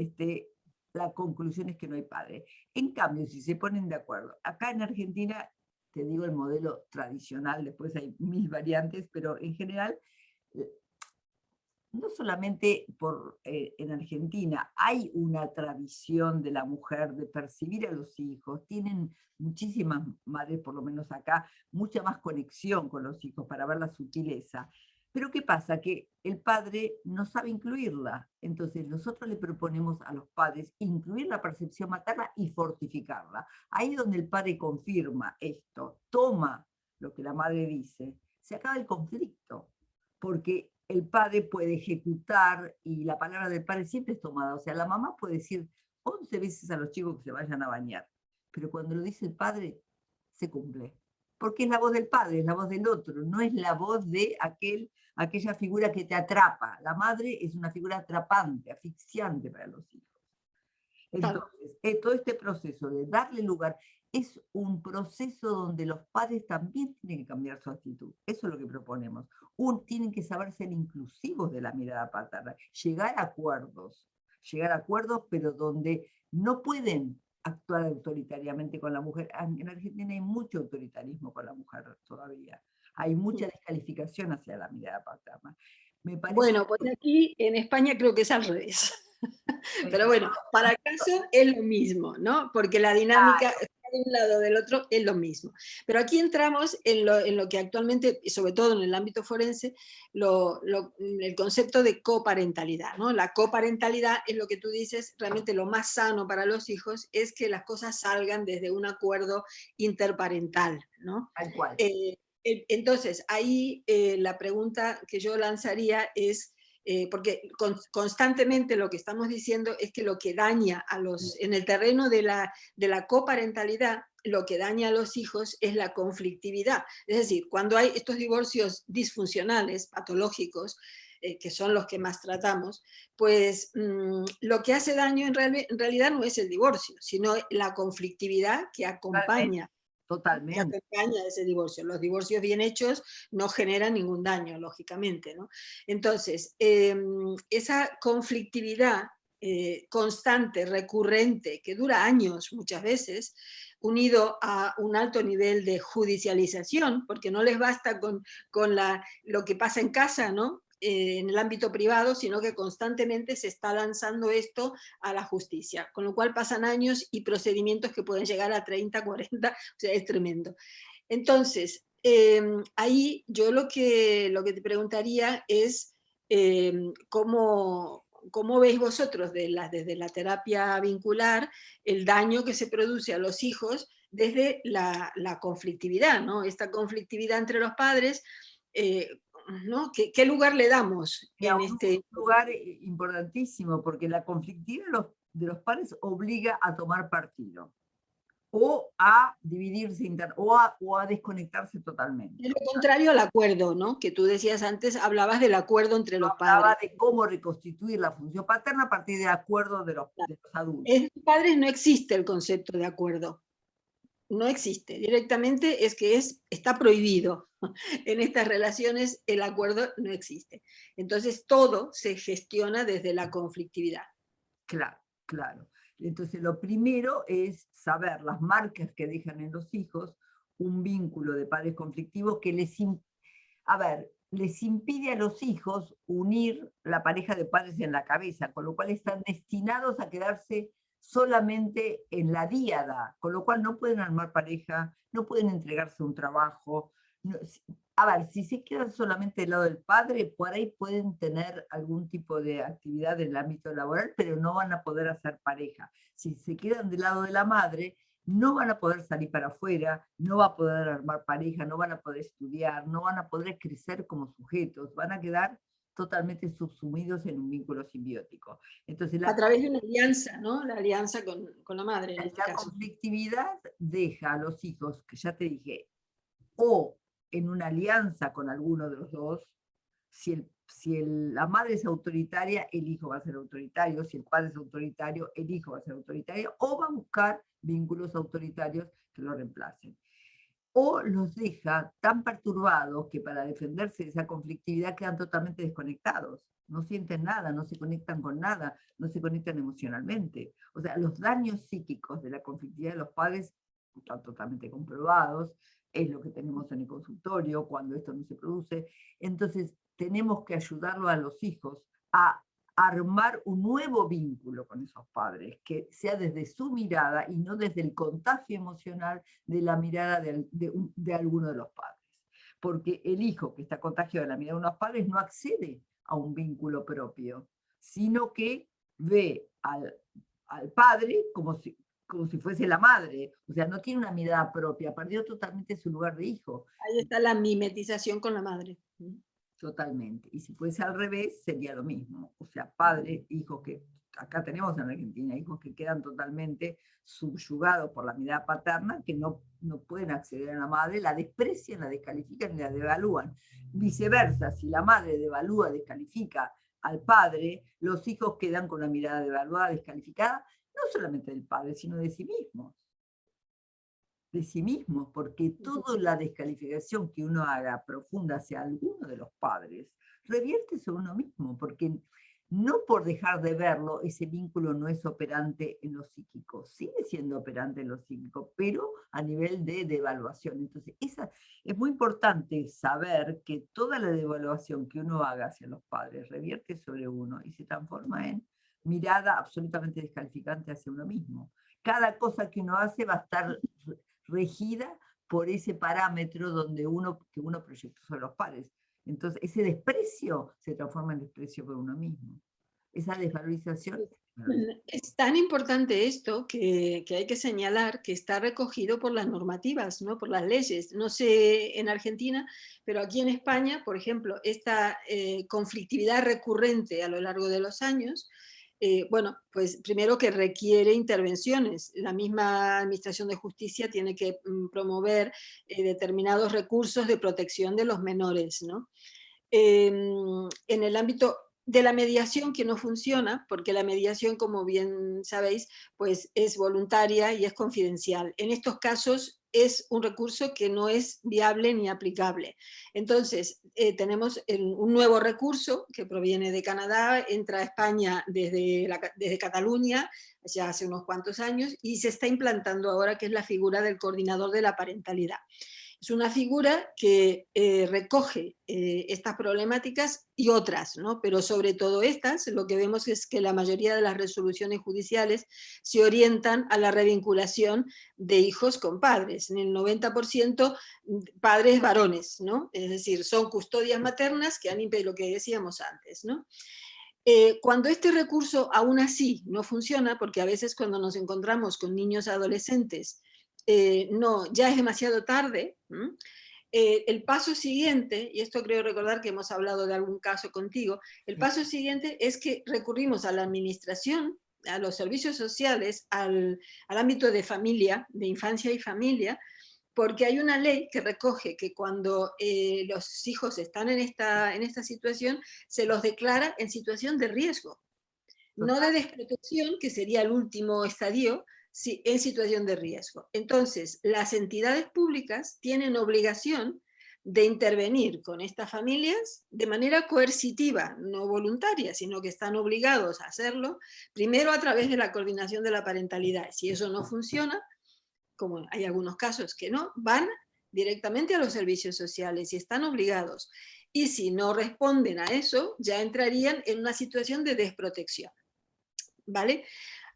la conclusión es que no hay padre. En cambio, si se ponen de acuerdo, acá en Argentina, te digo el modelo tradicional, después hay 1000 variantes, pero en general no solamente en Argentina, hay una tradición de la mujer de percibir a los hijos, tienen muchísimas madres, por lo menos acá, mucha más conexión con los hijos para ver la sutileza. Pero ¿qué pasa? Que el padre no sabe incluirla. Entonces nosotros le proponemos a los padres incluir la percepción materna y fortificarla. Ahí es donde el padre confirma esto, toma lo que la madre dice, se acaba el conflicto, porque el padre puede ejecutar y la palabra del padre siempre es tomada. O sea, la mamá puede decir 11 veces a los chicos que se vayan a bañar, pero cuando lo dice el padre, se cumple, porque es la voz del padre, es la voz del otro, no es la voz de aquella figura que te atrapa. La madre es una figura atrapante, asfixiante para los hijos. Claro. Entonces, todo este proceso de darle lugar es un proceso donde los padres también tienen que cambiar su actitud. Eso es lo que proponemos. Tienen que saber ser inclusivos de la mirada paterna, llegar a acuerdos, pero donde no pueden actuar autoritariamente con la mujer. En Argentina hay mucho autoritarismo con la mujer todavía. Hay mucha descalificación hacia la mirada paterna. Me parece Bueno, pues aquí en España creo que es al revés. Pero bueno, para caso es lo mismo, ¿no? Porque la dinámica de un lado o del otro es lo mismo. Pero aquí entramos en lo que actualmente, y sobre todo en el ámbito forense, el concepto de coparentalidad, ¿no? La coparentalidad es lo que tú dices, realmente lo más sano para los hijos es que las cosas salgan desde un acuerdo interparental, ¿no? tal cual. Entonces, ahí la pregunta que yo lanzaría es, porque constantemente lo que estamos diciendo es que lo que daña en el terreno de la coparentalidad, lo que daña a los hijos es la conflictividad. Es decir, cuando hay estos divorcios disfuncionales, patológicos, que son los que más tratamos, pues lo que hace daño en realidad no es el divorcio, sino la conflictividad que acompaña. Que Totalmente. acompaña ese divorcio. Los divorcios bien hechos no generan ningún daño, lógicamente, ¿no? Entonces, esa conflictividad constante, recurrente, que dura años muchas veces, unido a un alto nivel de judicialización, porque no les basta con lo que pasa en casa, ¿no? En el ámbito privado, sino que constantemente se está lanzando esto a la justicia, con lo cual pasan años y procedimientos que pueden llegar a 30, 40, o sea, es tremendo. Entonces, ahí yo lo que te preguntaría es cómo veis vosotros desde la terapia vincular el daño que se produce a los hijos desde la conflictividad, ¿no? Esta conflictividad entre los padres, ¿no? ¿Qué lugar le damos Y a en un este? lugar importantísimo, porque la conflictividad de los padres obliga a tomar partido, o a dividirse, o a desconectarse totalmente. Es lo contrario al acuerdo, ¿no? Que tú decías antes, hablabas del acuerdo entre los padres. Hablaba de cómo reconstituir la función paterna a partir del acuerdo de los adultos. En los padres no existe el concepto de acuerdo. No existe. Directamente es que está prohibido. En estas relaciones el acuerdo no existe. Entonces todo se gestiona desde la conflictividad. Claro, claro. Entonces, lo primero es saber las marcas que dejan en los hijos un vínculo de padres conflictivos que les impide a los hijos unir la pareja de padres en la cabeza, con lo cual están destinados a quedarse solamente en la díada, con lo cual no pueden armar pareja, no pueden entregarse un trabajo. Si se quedan solamente del lado del padre, por ahí pueden tener algún tipo de actividad en el ámbito laboral, pero no van a poder hacer pareja. Si se quedan del lado de la madre, no van a poder salir para afuera, no van a poder armar pareja, no van a poder estudiar, no van a poder crecer como sujetos, van a quedar totalmente subsumidos en un vínculo simbiótico. Entonces, A través de una alianza, ¿no? La alianza con la madre en este la caso. conflictividad deja a los hijos, que ya te dije, o en una alianza con alguno de los dos. La madre es autoritaria, el hijo va a ser autoritario. Si el padre es autoritario, el hijo va a ser autoritario, o va a buscar vínculos autoritarios que lo reemplacen. O los deja tan perturbados que para defenderse de esa conflictividad quedan totalmente desconectados. No sienten nada, no se conectan con nada, no se conectan emocionalmente. O sea, los daños psíquicos de la conflictividad de los padres están totalmente comprobados, es lo que tenemos en el consultorio cuando esto no se produce. Entonces, tenemos que ayudarlo a los hijos a armar un nuevo vínculo con esos padres, que sea desde su mirada y no desde el contagio emocional de la mirada de alguno de los padres. Porque el hijo que está contagiado de la mirada de unos padres no accede a un vínculo propio, sino que ve al padre como si fuese la madre, o sea, no tiene una mirada propia, perdió totalmente su lugar de hijo. Ahí está la mimetización con la madre. Totalmente. Y si fuese al revés, sería lo mismo. O sea, padre, hijo que acá tenemos en Argentina hijos que quedan totalmente subyugados por la mirada paterna, que no pueden acceder a la madre, la desprecian, la descalifican y la devalúan. Viceversa, si la madre devalúa, descalifica al padre, los hijos quedan con una mirada devaluada, descalificada, no solamente del padre, sino de sí mismos. De sí mismos, porque toda la descalificación que uno haga profunda hacia alguno de los padres revierte sobre uno mismo, porque no por dejar de verlo, ese vínculo no es operante en lo psíquico, sigue siendo operante en lo psíquico, pero a nivel de devaluación. Entonces, es muy importante saber que toda la devaluación que uno haga hacia los padres revierte sobre uno y se transforma en mirada absolutamente descalificante hacia uno mismo. Cada cosa que uno hace va a estar regida por ese parámetro que uno proyectó sobre los padres. Entonces, ese desprecio se transforma en desprecio por uno mismo. Esa desvalorización. Es tan importante esto que hay que señalar que está recogido por las normativas, ¿no? Por las leyes. No sé en Argentina, pero aquí en España, por ejemplo, esta conflictividad recurrente a lo largo de los años, bueno, pues primero que requiere intervenciones. La misma Administración de Justicia tiene que promover determinados recursos de protección de los menores, ¿no? En el ámbito de la mediación, que no funciona, porque la mediación, como bien sabéis, pues es voluntaria y es confidencial. En estos casos es un recurso que no es viable ni aplicable. Entonces, tenemos un nuevo recurso que proviene de Canadá, entra a España desde Cataluña, ya hace unos cuantos años, y se está implantando ahora, que es la figura del coordinador de la parentalidad. Es una figura que recoge estas problemáticas y otras, ¿no? Pero sobre todo estas, lo que vemos es que la mayoría de las resoluciones judiciales se orientan a la revinculación de hijos con padres. En el 90% padres varones, ¿no? Es decir, son custodias maternas que han impedido lo que decíamos antes, ¿no? Cuando este recurso aún así no funciona, porque a veces cuando nos encontramos con niños adolescentes, no, ya es demasiado tarde, el paso siguiente, y esto creo recordar que hemos hablado de algún caso contigo, el paso siguiente es que recurrimos a la administración, a los servicios sociales, al ámbito de familia, de infancia y familia, porque hay una ley que recoge que cuando los hijos están en esta situación, se los declara en situación de riesgo, no de desprotección, que sería el último estadio, en situación de riesgo. Entonces, las entidades públicas tienen obligación de intervenir con estas familias de manera coercitiva, no voluntaria, sino que están obligados a hacerlo, primero a través de la coordinación de la parentalidad. Si eso no funciona, como hay algunos casos que no, van directamente a los servicios sociales y están obligados. Y si no responden a eso, ya entrarían en una situación de desprotección. ¿Vale?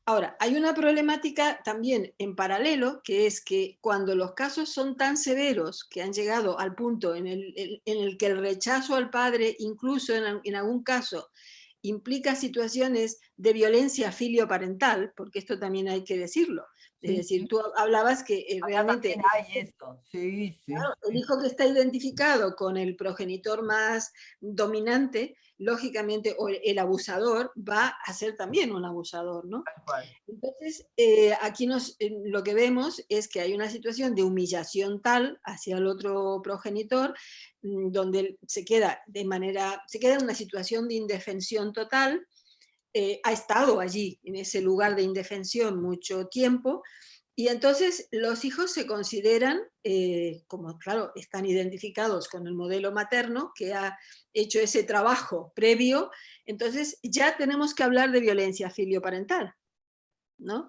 Ahora, hay una problemática también en paralelo, que es que cuando los casos son tan severos que han llegado al punto en el que el rechazo al padre, incluso en algún caso, implica situaciones de violencia filioparental, porque esto también hay que decirlo. Es decir, tú hablabas que realmente hay esto. Sí, sí. claro, el hijo que está identificado con el progenitor más dominante, lógicamente, o el abusador, va a ser también un abusador, ¿no? Tal cual. Entonces, aquí lo que vemos es que hay una situación de humillación tal hacia el otro progenitor, donde se queda en una situación de indefensión total, ha estado allí, en ese lugar de indefensión mucho tiempo, y entonces los hijos se consideran, como claro, están identificados con el modelo materno que ha hecho ese trabajo previo, entonces ya tenemos que hablar de violencia filioparental, ¿no?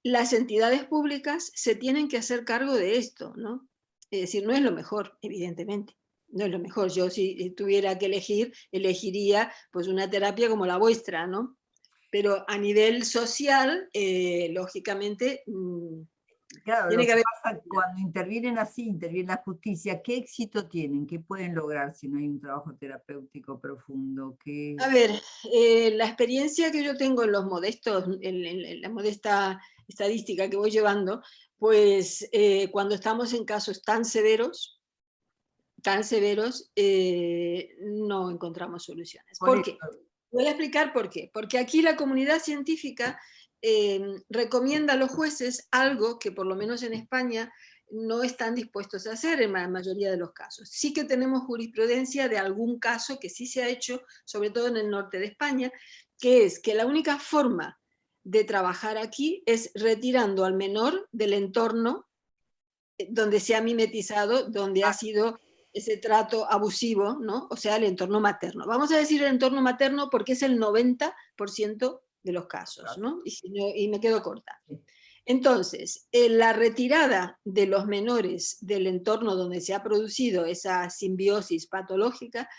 Las entidades públicas se tienen que hacer cargo de esto, ¿no? Es decir, no es lo mejor, evidentemente. No es lo mejor. Yo si tuviera que elegir, elegiría pues una terapia como la vuestra, ¿no? Pero a nivel social, lógicamente, Claro, tiene lo que que haber... pasa cuando intervienen así, interviene la justicia, ¿qué éxito tienen? ¿Qué pueden lograr si no hay un trabajo terapéutico profundo? A ver, la experiencia que yo tengo en los modestos, en la modesta estadística que voy llevando, pues cuando estamos en casos tan severos, no encontramos soluciones. Por ¿Por eso, qué? Voy a explicar por qué. Porque aquí la comunidad científica recomienda a los jueces algo que por lo menos en España no están dispuestos a hacer en la mayoría de los casos. Sí que tenemos jurisprudencia de algún caso que sí se ha hecho, sobre todo en el norte de España, que es que la única forma de trabajar aquí es retirando al menor del entorno donde se ha mimetizado, donde ha sido ese trato abusivo, ¿no? O sea, el entorno materno. Vamos a decir el entorno materno porque es el 90% de los casos, ¿no? Y me quedo corta. Entonces, la retirada de los menores del entorno donde se ha producido esa simbiosis patológica,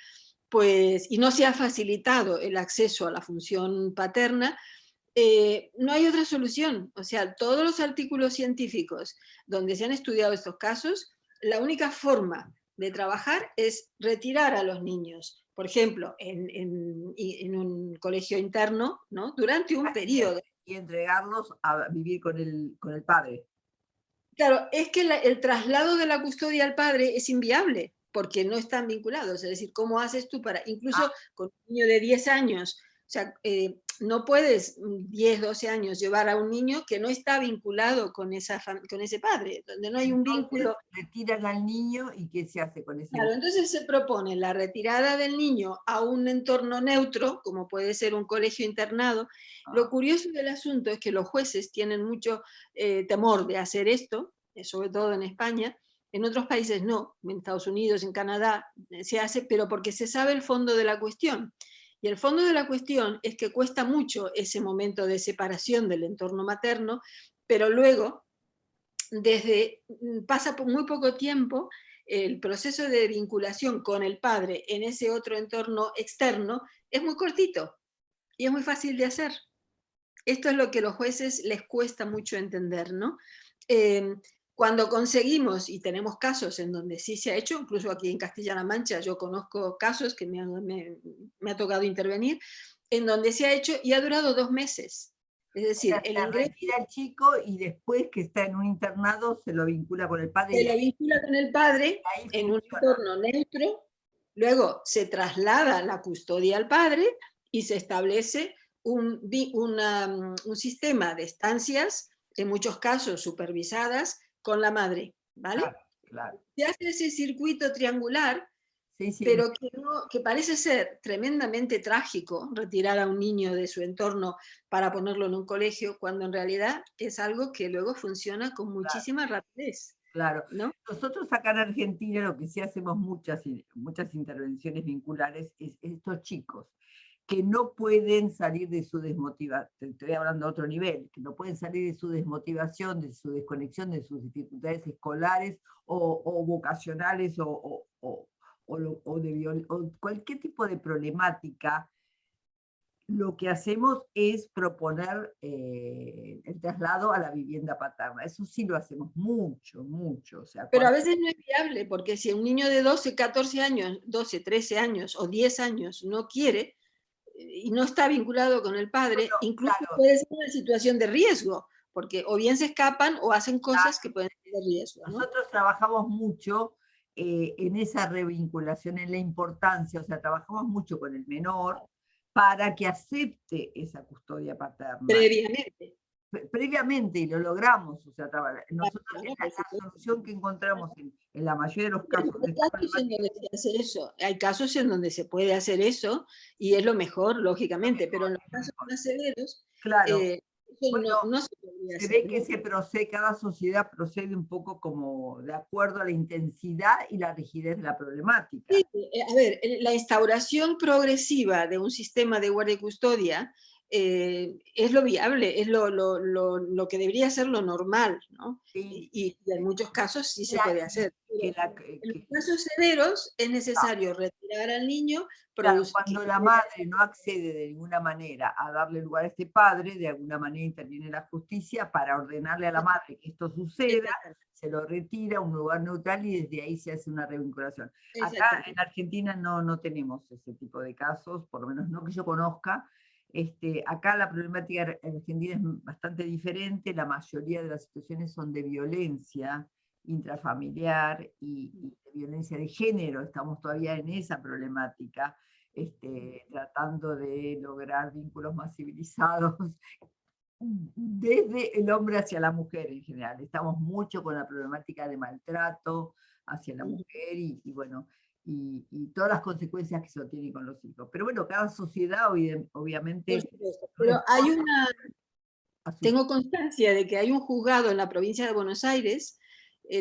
pues, y no se ha facilitado el acceso a la función paterna, no hay otra solución. O sea, todos los artículos científicos donde se han estudiado estos casos, la única forma de trabajar es retirar a los niños, por ejemplo, en un colegio interno, ¿no? Durante un periodo. Y entregarlos a vivir con el padre. Claro, es que el traslado de la custodia al padre es inviable, porque no están vinculados. Es decir, ¿cómo haces tú para, incluso con un niño de 10 años, o sea, no puedes 10, 12 años llevar a un niño que no está vinculado con ese padre, donde no hay un vínculo. Retiran al niño y ¿qué se hace con ese Claro, niño? entonces se propone la retirada del niño a un entorno neutro, como puede ser un colegio internado. Lo curioso del asunto es que los jueces tienen mucho temor de hacer esto, sobre todo en España. En otros países no, en Estados Unidos, en Canadá se hace, pero porque se sabe el fondo de la cuestión. Y el fondo de la cuestión es que cuesta mucho ese momento de separación del entorno materno, pero luego, pasa por muy poco tiempo, el proceso de vinculación con el padre en ese otro entorno externo es muy cortito y es muy fácil de hacer. Esto es lo que a los jueces les cuesta mucho entender, ¿no? Cuando conseguimos, y tenemos casos en donde sí se ha hecho, incluso aquí en Castilla-La Mancha yo conozco casos que me ha tocado intervenir, en donde se ha hecho y ha durado 2 meses. Es decir, O sea, el se ingreso retira al chico y después que está en un internado se lo vincula con el padre. se Y lo vincula con el padre ahí en un funciona. entorno neutro, luego se traslada la custodia al padre y se establece un sistema de estancias, en muchos casos supervisadas, con la madre, ¿vale? Claro, claro. Se hace ese circuito triangular, Sí, sí. pero que parece ser tremendamente trágico retirar a un niño de su entorno para ponerlo en un colegio, cuando en realidad es algo que luego funciona con muchísima rapidez. Claro. ¿No? Nosotros acá en Argentina lo que sí hacemos muchas intervenciones vinculares es estos chicos que no pueden salir de su desmotivación, te estoy hablando a otro nivel, que no pueden salir de su desmotivación, de su desconexión, de sus dificultades escolares o vocacionales o cualquier tipo de problemática. Lo que hacemos es proponer el traslado a la vivienda paterna. Eso sí lo hacemos mucho, mucho. O sea, Pero a veces no es viable, porque si un niño de 12, 14 años, 12, 13 años o 10 años no quiere y no está vinculado con el padre, incluso claro, puede ser una situación de riesgo, porque o bien se escapan o hacen cosas que pueden ser de riesgo, ¿no? nosotros trabajamos mucho en esa revinculación, en la importancia, o sea, trabajamos mucho con el menor para que acepte esa custodia paterna. Previamente. Previamente, y lo logramos, o sea, nosotros Claro, la solución que encontramos en la mayoría de los casos de hay esta casos en problemática. donde se hace eso, hay casos en donde se puede hacer eso y es lo mejor, lógicamente, pero en los casos más severos, Claro, eso bueno, no se podría se hacer, ve que ¿no? cada sociedad procede un poco como de acuerdo a la intensidad y la rigidez de la problemática. Sí, a ver, la instauración progresiva de un sistema de guardia y custodia es lo viable, es lo que debería ser lo normal, ¿no? Sí, Y en muchos casos sí se la- puede hacer. que Pero la- en los que- casos severos es no, necesario retirar al niño, claro, cuando la madre no accede de ninguna manera a darle lugar a este padre, de alguna manera interviene la justicia para ordenarle a la madre que esto suceda, se lo retira a un lugar neutral y desde ahí se hace una revinculación. Acá en Argentina no tenemos ese tipo de casos, por lo menos no que yo conozca. Acá la problemática en Argentina es bastante diferente, la mayoría de las situaciones son de violencia intrafamiliar y de violencia de género, estamos todavía en esa problemática. tratando de lograr vínculos más civilizados, desde el hombre hacia la mujer en general. Estamos mucho con la problemática de maltrato hacia la mujer y bueno, y todas las consecuencias que eso tiene con los hijos. Pero bueno, cada sociedad Por obviamente supuesto. Pero hay responde a sus... tengo constancia de que hay un juzgado en la provincia de Buenos Aires,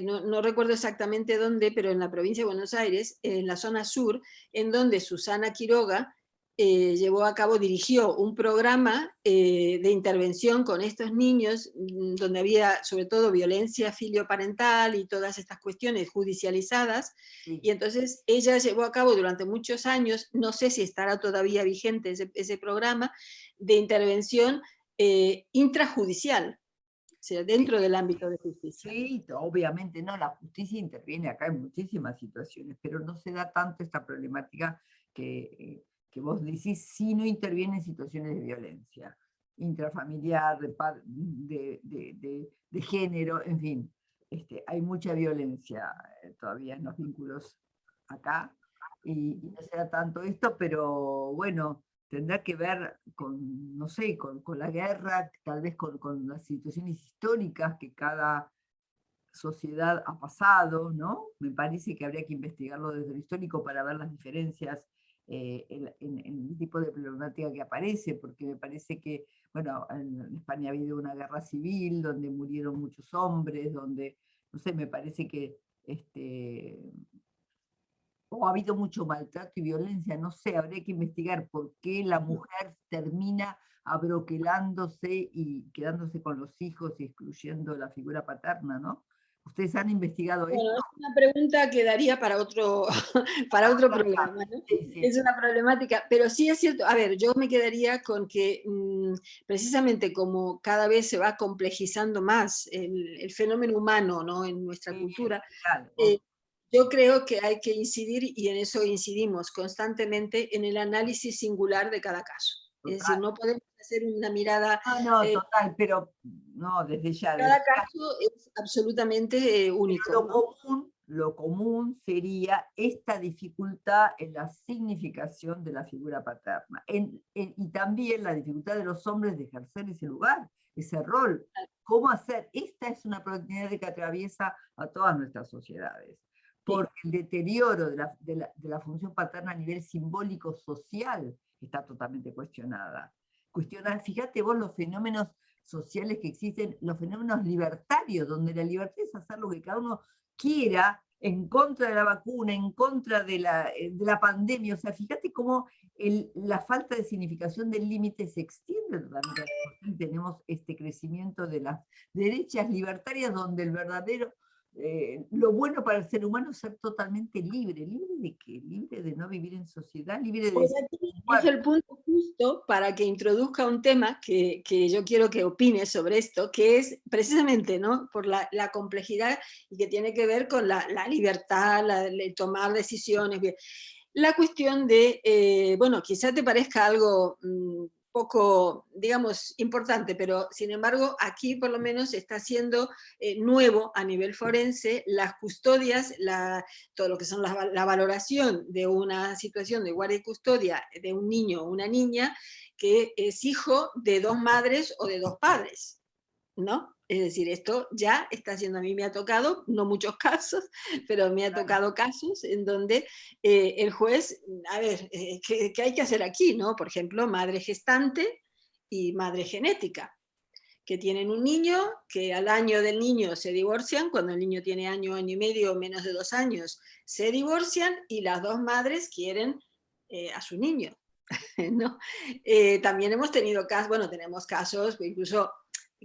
no recuerdo exactamente dónde, pero en la provincia de Buenos Aires, en la zona sur, en donde Susana Quiroga llevó a cabo, dirigió un programa de intervención con estos niños, donde había sobre todo violencia filioparental y todas estas cuestiones judicializadas, Sí. y entonces ella llevó a cabo durante muchos años, no sé si estará todavía vigente ese programa, de intervención intrajudicial, o sea, dentro del ámbito de justicia. Sí, obviamente no, la justicia interviene acá en muchísimas situaciones, pero no se da tanto esta problemática que vos decís si no interviene en situaciones de violencia intrafamiliar, de género, en fin. Hay mucha violencia todavía en los vínculos acá, y no se da tanto esto, pero bueno, tendrá que ver con, no sé, con la guerra, tal vez con las situaciones históricas que cada sociedad ha pasado, ¿no? Me parece que habría que investigarlo desde lo histórico para ver las diferencias en el tipo de problemática que aparece, porque me parece que, bueno, en España ha habido una guerra civil donde murieron muchos hombres, donde, no sé, me parece que o ha habido mucho maltrato y violencia, no sé, habría que investigar por qué la mujer termina abroquelándose y quedándose con los hijos y excluyendo la figura paterna, ¿no? ¿Ustedes han investigado esto? Bueno, es una pregunta que daría para otro, para otro programa, ¿no? Sí, sí, Es una problemática, pero sí es cierto, a ver, yo me quedaría con que precisamente como cada vez se va complejizando más el fenómeno humano, ¿no? En nuestra sí, cultura, claro, yo creo que hay que incidir, y en eso incidimos constantemente, en el análisis singular de cada caso. Es decir, total. no podemos hacer una mirada, No, no, total, pero no, desde ya, cada desde ya. caso es absolutamente único, ¿no? Lo común sería esta dificultad en la significación de la figura paterna, y también la dificultad de los hombres de ejercer ese lugar, ese rol. ¿Cómo hacer? Esta es una problemática que atraviesa a todas nuestras sociedades, porque el deterioro de la función paterna a nivel simbólico social está totalmente cuestionada. Fíjate vos los fenómenos sociales que existen, los fenómenos libertarios, donde la libertad es hacer lo que cada uno quiera, en contra de la vacuna, en contra de la pandemia. O sea, fíjate cómo la falta de significación del límite se extiende totalmente. Tenemos este crecimiento de las derechas libertarias, donde el verdadero, lo bueno para el ser humano es ser totalmente libre. ¿Libre de qué? Libre de no vivir en sociedad, libre de... Pues aquí es el punto justo para que introduzca un tema que yo quiero que opines sobre esto, que es precisamente, ¿no?, por la complejidad y que tiene que ver con la libertad, tomar decisiones. Bien. La cuestión de, bueno, quizá te parezca algo poco, digamos, importante, pero sin embargo aquí por lo menos está siendo nuevo a nivel forense las custodias, todo lo que son la valoración de una situación de guardia y custodia de un niño o una niña que es hijo de dos madres o de dos padres, ¿no? Es decir, esto ya está haciendo, a mí me ha tocado, no muchos casos, pero me ha tocado casos en donde el juez, a ver, ¿qué hay que hacer aquí, no? Por ejemplo, madre gestante y madre genética, que tienen un niño, que al año del niño se divorcian, cuando el niño tiene año, año y medio, menos de 2 años, se divorcian y las dos madres quieren a su niño, ¿no? También hemos tenido casos, bueno, tenemos casos incluso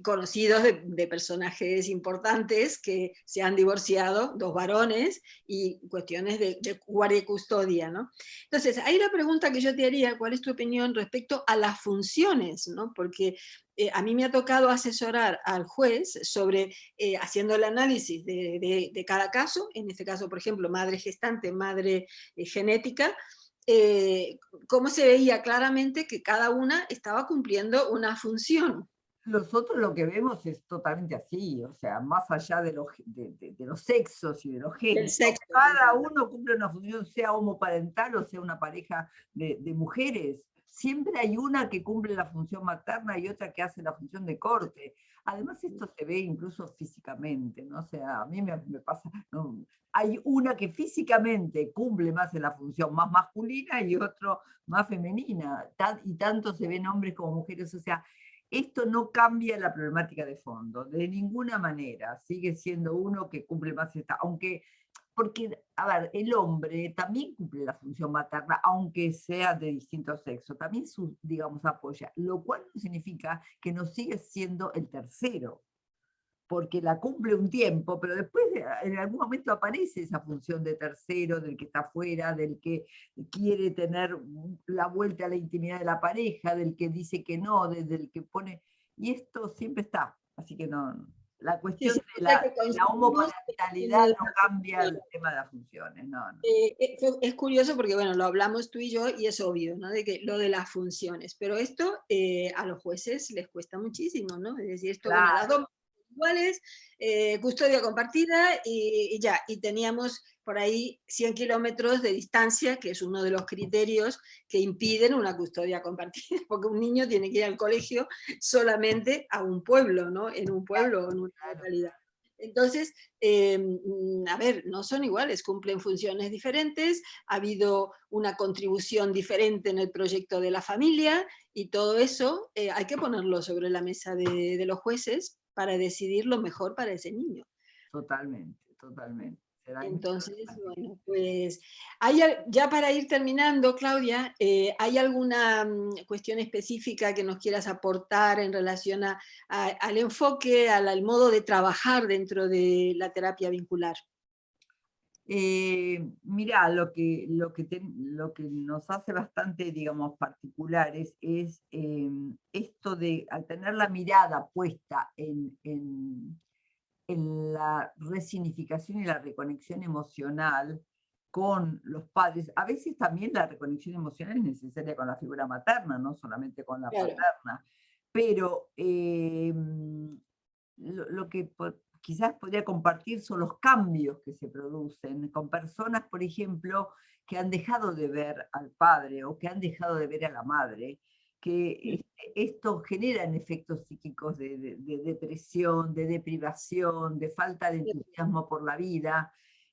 conocidos de personajes importantes que se han divorciado, dos varones, y cuestiones de guardia y custodia, ¿no? Entonces, ahí la pregunta que yo te haría, ¿cuál es tu opinión respecto a las funciones, ¿no? Porque a mí me ha tocado asesorar al juez sobre, haciendo el análisis de cada caso, en este caso, por ejemplo, madre gestante, madre genética, cómo se veía claramente que cada una estaba cumpliendo una función. Nosotros lo que vemos es totalmente así, o sea, más allá de de los sexos y de los Del géneros, sexo. cada uno cumple una función, sea homoparental o sea una pareja de mujeres. Siempre hay una que cumple la función materna y otra que hace la función de corte. Además, esto se ve incluso físicamente, ¿no? O sea, a mí me pasa, ¿no? Hay una que físicamente cumple más en la función más masculina y otro más femenina, y tanto se ven hombres como mujeres, o sea, esto no cambia la problemática de fondo, de ninguna manera. Sigue siendo uno que cumple más esta, aunque, porque, a ver, el hombre también cumple la función materna, aunque sea de distinto sexo, también, digamos, apoya, lo cual no significa que no sigue siendo el tercero, porque la cumple un tiempo, pero después en algún momento aparece esa función de tercero, del que está afuera, del que quiere tener la vuelta a la intimidad de la pareja, del que dice que no, del que pone, y esto siempre está, así que no, la Sí, cuestión sí, de o sea que la coincidimos en homoparentalidad el- no cambia el tema de las funciones, no, no. Es curioso porque, bueno, lo hablamos tú y yo y es obvio, ¿no? De que lo de las funciones, pero esto a los jueces les cuesta muchísimo, ¿no? Es decir, esto, bueno, las Claro, dos iguales, custodia compartida y ya, y teníamos por ahí 100 kilómetros de distancia, que es uno de los criterios que impiden una custodia compartida, porque un niño tiene que ir al colegio solamente a un pueblo, ¿no? En un pueblo o en una claro. localidad. Entonces, a ver, no son iguales, cumplen funciones diferentes, ha habido una contribución diferente en el proyecto de la familia y todo eso hay que ponerlo sobre la mesa de los jueces para decidir lo mejor para ese niño. Totalmente, totalmente. Será muy Entonces, importante. bueno, pues ya para ir terminando, Claudia, ¿hay alguna cuestión específica que nos quieras aportar en relación al enfoque, al modo de trabajar dentro de la terapia vincular? Mirá, lo que nos hace bastante, digamos, particulares es esto de, al tener la mirada puesta en la resignificación y la reconexión emocional con los padres, a veces también la reconexión emocional es necesaria con la figura materna, no solamente con la Claro. paterna, pero lo que quizás podría compartir son los cambios que se producen con personas, por ejemplo, que han dejado de ver al padre o que han dejado de ver a la madre, que esto genera efectos psíquicos de depresión, de deprivación, de falta de entusiasmo por la vida,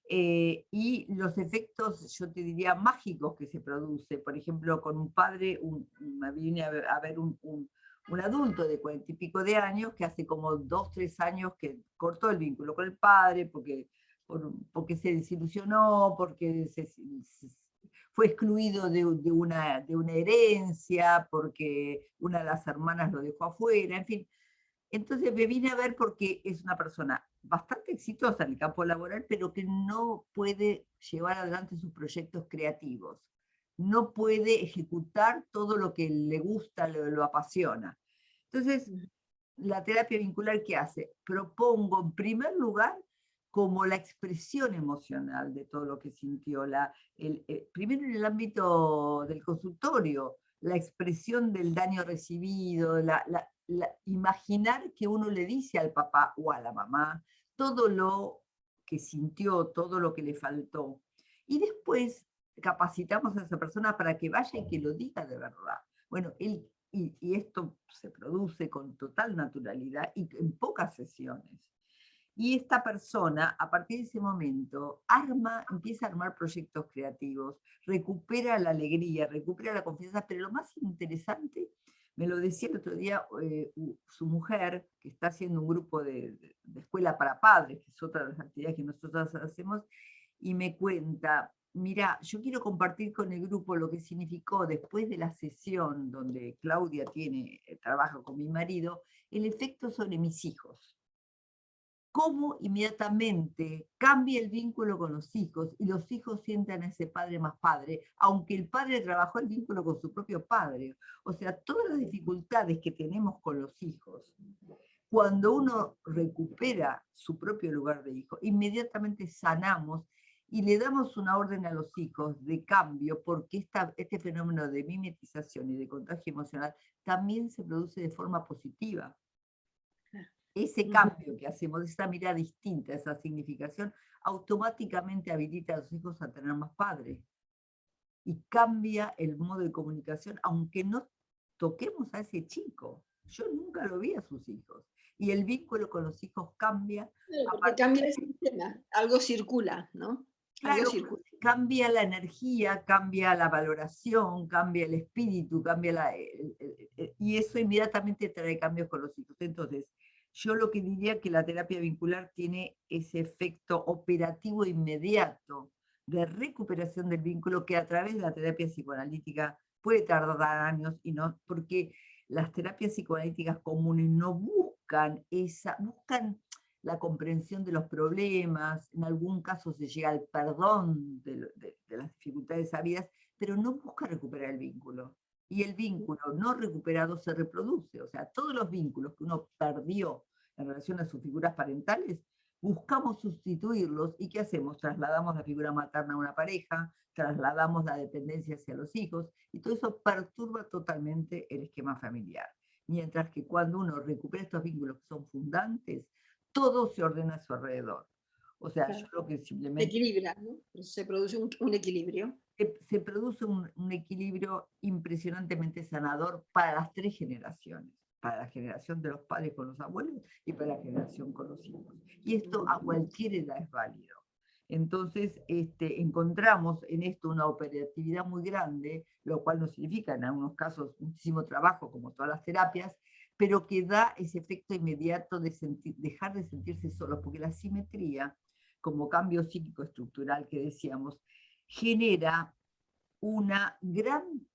y los efectos, yo te diría, mágicos que se produce. Por ejemplo, con un padre, me vine a ver un adulto de 40 y pico de años que hace como 2, 3 años que cortó el vínculo con el padre porque se desilusionó, porque fue excluido de una herencia, porque una de las hermanas lo dejó afuera, en fin. Entonces me vine a ver porque es una persona bastante exitosa en el campo laboral, pero que no puede llevar adelante sus proyectos creativos. No puede ejecutar todo lo que le gusta, lo apasiona. Entonces, la terapia vincular, ¿qué hace? Propongo en primer lugar como la expresión emocional de todo lo que sintió, primero en el ámbito del consultorio, la expresión del daño recibido, imaginar que uno le dice al papá o a la mamá todo lo que sintió, todo lo que le faltó. Y después capacitamos a esa persona para que vaya y que lo diga de verdad. Bueno, y esto se produce con total naturalidad y en pocas sesiones. Y esta persona, a partir de ese momento, empieza a armar proyectos creativos, recupera la alegría, recupera la confianza, pero lo más interesante, me lo decía el otro día su mujer, que está haciendo un grupo de escuela para padres, que es otra de las actividades que nosotros hacemos, y me cuenta, mira, yo quiero compartir con el grupo lo que significó después de la sesión donde Claudia trabaja con mi marido, el efecto sobre mis hijos. Cómo inmediatamente cambia el vínculo con los hijos y los hijos sientan a ese padre más padre, aunque el padre trabajó el vínculo con su propio padre. O sea, todas las dificultades que tenemos con los hijos, cuando uno recupera su propio lugar de hijo, inmediatamente sanamos y le damos una orden a los hijos de cambio, porque este fenómeno de mimetización y de contagio emocional también se produce de forma positiva. ese cambio que hacemos, esa mirada distinta, esa significación, automáticamente habilita a los hijos a tener más padres. Y cambia el modo de comunicación, aunque no toquemos a ese chico. Yo nunca lo vi a sus hijos. Y el vínculo con los hijos cambia. Claro, porque cambia el sistema, algo circula, ¿no? Algo Claro, circula. cambia la energía, cambia la valoración, cambia el espíritu, cambia y eso inmediatamente trae cambios con los hijos. Entonces, yo lo que diría que la terapia vincular tiene ese efecto operativo inmediato de recuperación del vínculo que a través de la terapia psicoanalítica puede tardar años, y no, porque las terapias psicoanalíticas comunes no buscan buscan la comprensión de los problemas, en algún caso se llega al perdón de las dificultades habidas, pero no busca recuperar el vínculo. Y el vínculo no recuperado se reproduce, o sea, todos los vínculos que uno perdió en relación a sus figuras parentales, buscamos sustituirlos, ¿y qué hacemos? Trasladamos la figura materna a una pareja, trasladamos la dependencia hacia los hijos, y todo eso perturba totalmente el esquema familiar. Mientras que cuando uno recupera estos vínculos que son fundantes, todo se ordena a su alrededor. O sea, Claro. yo lo que Se simplemente... equilibra, ¿no? Se produce un equilibrio. Se produce un equilibrio impresionantemente sanador para las tres generaciones, para la generación de los padres con los abuelos y para la generación con los hijos. Y esto a cualquier edad es válido. Entonces, encontramos en esto una operatividad muy grande, lo cual no significa en algunos casos muchísimo trabajo, como todas las terapias, pero que da ese efecto inmediato de dejar de sentirse solos, porque la simetría, como cambio psíquico estructural que decíamos, genera una gran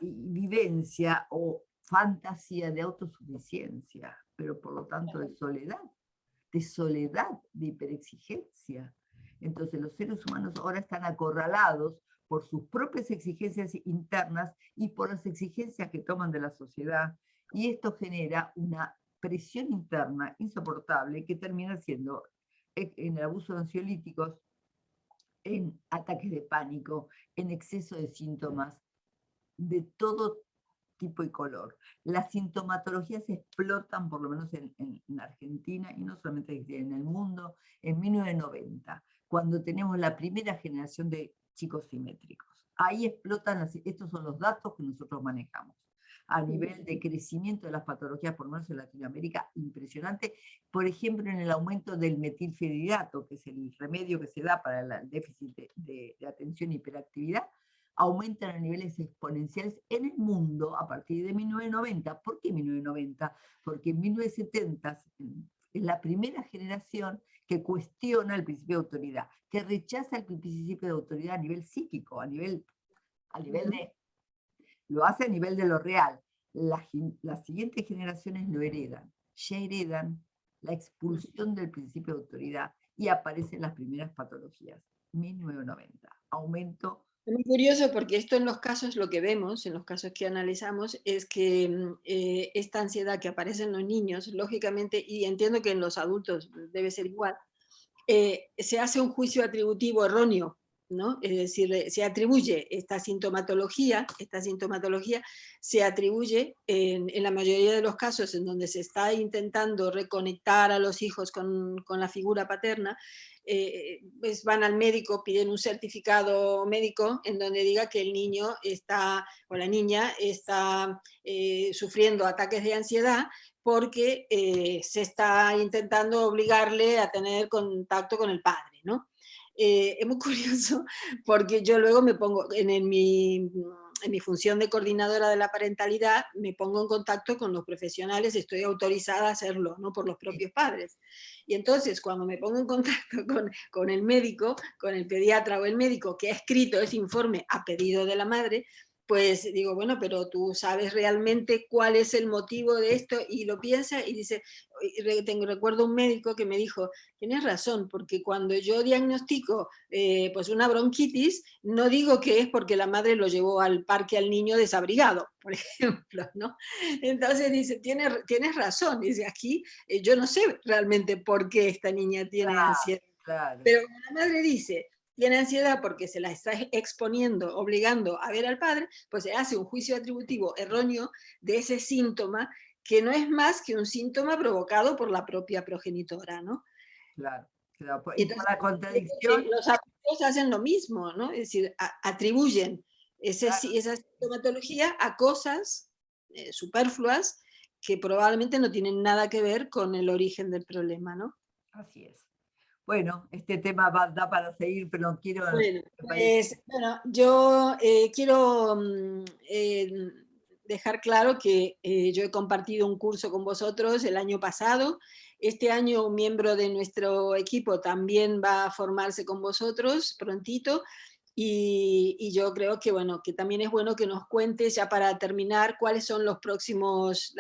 vivencia o fantasía de autosuficiencia, pero por lo tanto de soledad, de hiperexigencia. Entonces los seres humanos ahora están acorralados por sus propias exigencias internas y por las exigencias que toman de la sociedad, y esto genera una presión interna insoportable que termina siendo, en el abuso de ansiolíticos, en ataques de pánico, en exceso de síntomas de todo tipo y color. Las sintomatologías explotan, por lo menos en Argentina, y no solamente en el mundo, en 1990, cuando tenemos la primera generación de chicos simétricos. Ahí explotan, estos son los datos que nosotros manejamos. A nivel de crecimiento de las patologías, por lo menos en Latinoamérica, impresionante. Por ejemplo, en el aumento del metilfenidato, que es el remedio que se da para el déficit de atención y hiperactividad, aumentan a niveles exponenciales en el mundo a partir de 1990. ¿Por qué 1990? Porque en 1970 es la primera generación que cuestiona el principio de autoridad, que rechaza el principio de autoridad a nivel psíquico, a nivel de... Lo hace a nivel de lo real. Las siguientes generaciones lo heredan. Ya heredan la expulsión del principio de autoridad y aparecen las primeras patologías. 1990. Aumento. Es muy curioso porque esto en los casos, lo que vemos, en los casos que analizamos, es que esta ansiedad que aparece en los niños, lógicamente, y entiendo que en los adultos debe ser igual, se hace un juicio atributivo erróneo, ¿no? Es decir, se atribuye esta sintomatología se atribuye en la mayoría de los casos en donde se está intentando reconectar a los hijos con la figura paterna, pues van al médico, piden un certificado médico en donde diga que el niño está, o la niña está sufriendo ataques de ansiedad porque se está intentando obligarle a tener contacto con el padre, ¿no? Es muy curioso porque yo luego me pongo en mi función de coordinadora de la parentalidad, me pongo en contacto con los profesionales, estoy autorizada a hacerlo, ¿no? Por los propios padres. Y entonces, cuando me pongo en contacto con el médico, con el pediatra o el médico que ha escrito ese informe a pedido de la madre, pues digo, bueno, pero tú sabes realmente cuál es el motivo de esto, y lo piensa y dice, recuerdo un médico que me dijo, tienes razón, porque cuando yo diagnostico pues una bronquitis, no digo que es porque la madre lo llevó al parque al niño desabrigado, por ejemplo, ¿no? Entonces dice, tienes razón, dice, aquí yo no sé realmente por qué esta niña tiene ansiedad. Claro. Pero la madre dice, tiene ansiedad porque se la está exponiendo, obligando a ver al padre, pues se hace un juicio atributivo erróneo de ese síntoma que no es más que un síntoma provocado por la propia progenitora, ¿no? Claro, claro. Y Y por entonces, la contradicción, los adultos hacen lo mismo, ¿no? Es decir, atribuyen claro, esa sintomatología a cosas superfluas que probablemente no tienen nada que ver con el origen del problema, ¿no? así es. Bueno, este tema da para seguir, pero no quiero... Bueno, pues bueno, yo quiero dejar claro que yo he compartido un curso con vosotros el año pasado. Este año un miembro de nuestro equipo también va a formarse con vosotros prontito. Y yo creo que, bueno, que también es bueno que nos cuentes, ya para terminar, cuáles son los próximos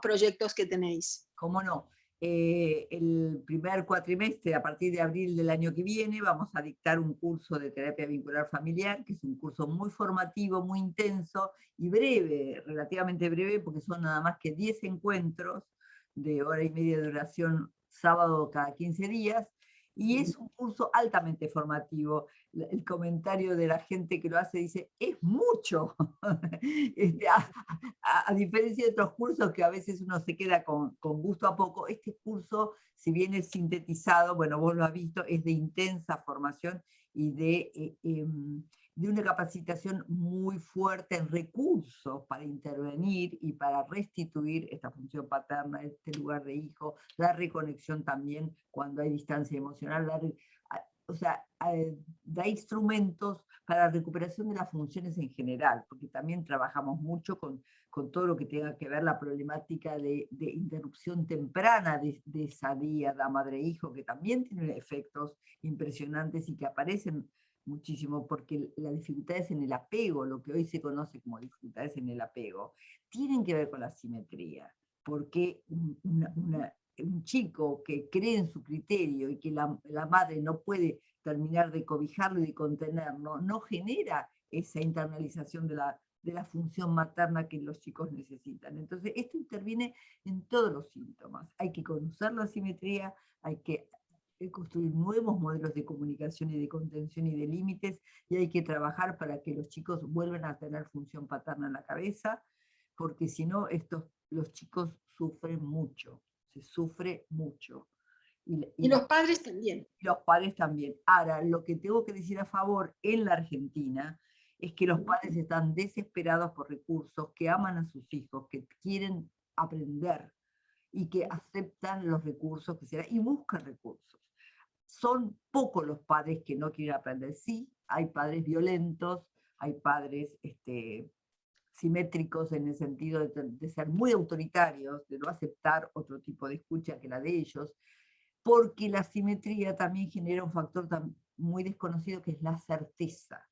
proyectos que tenéis. ¿Cómo no? El primer cuatrimestre, a partir de abril del año que viene, vamos a dictar un curso de terapia vincular familiar, que es un curso muy formativo, muy intenso y breve, relativamente breve, porque son nada más que 10 encuentros de hora y media de duración, sábado cada 15 días, y es un curso altamente formativo. El comentario de la gente que lo hace dice, es mucho. A diferencia de otros cursos que a veces uno se queda con gusto a poco, este curso, si bien es sintetizado, bueno, vos lo has visto, es de intensa formación y de una capacitación muy fuerte en recursos para intervenir y para restituir esta función paterna, este lugar de hijo, la reconexión también cuando hay distancia emocional, o sea, da instrumentos para la recuperación de las funciones en general, porque también trabajamos mucho con todo lo que tenga que ver la problemática de interrupción temprana de esa díada madre-hijo, que también tiene efectos impresionantes y que aparecen muchísimo, porque las dificultades en el apego, lo que hoy se conoce como dificultades en el apego, tienen que ver con la simetría, porque un chico que cree en su criterio y que la madre no puede terminar de cobijarlo y de contenerlo, no genera esa internalización de la función materna que los chicos necesitan. Entonces, esto interviene en todos los síntomas. Hay que conocer la simetría, hay que construir nuevos modelos de comunicación y de contención y de límites, y hay que trabajar para que los chicos vuelvan a tener función paterna en la cabeza, porque si no, los chicos sufren mucho, se sufre mucho. Y los padres también. Los padres también. Ahora, lo que tengo que decir a favor en la Argentina es que los padres están desesperados por recursos, que aman a sus hijos, que quieren aprender y que aceptan los recursos que se dan y buscan recursos. Son pocos los padres que no quieren aprender. Sí, hay padres violentos, hay padres simétricos en el sentido de ser muy autoritarios, de no aceptar otro tipo de escucha que la de ellos, porque la simetría también genera un factor muy desconocido que es la certeza.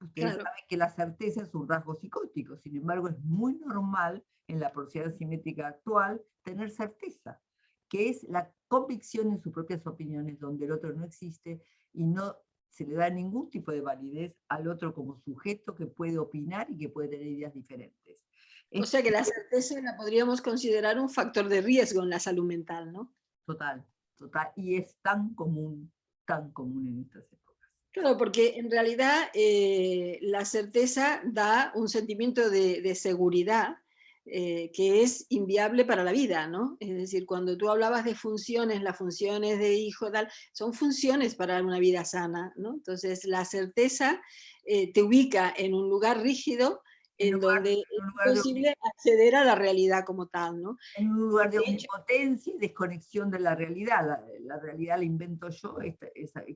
Ustedes Claro. saben que la certeza es un rasgo psicótico, sin embargo es muy normal en la sociedad simétrica actual tener certeza, que es la convicción en sus propias opiniones, donde el otro no existe y no se le da ningún tipo de validez al otro como sujeto que puede opinar y que puede tener ideas diferentes. O sea que la certeza la podríamos considerar un factor de riesgo en la salud mental, ¿no? Total, total, y es tan común en estas épocas. Claro, porque en realidad la certeza da un sentimiento de seguridad que es inviable para la vida, ¿no? Es decir, cuando tú hablabas de funciones, las funciones de hijo, tal, son funciones para una vida sana, ¿no? Entonces, la certeza te ubica en un lugar rígido en donde es imposible acceder a la realidad como tal, ¿no? En un lugar de omnipotencia y desconexión de la realidad. La realidad la invento yo,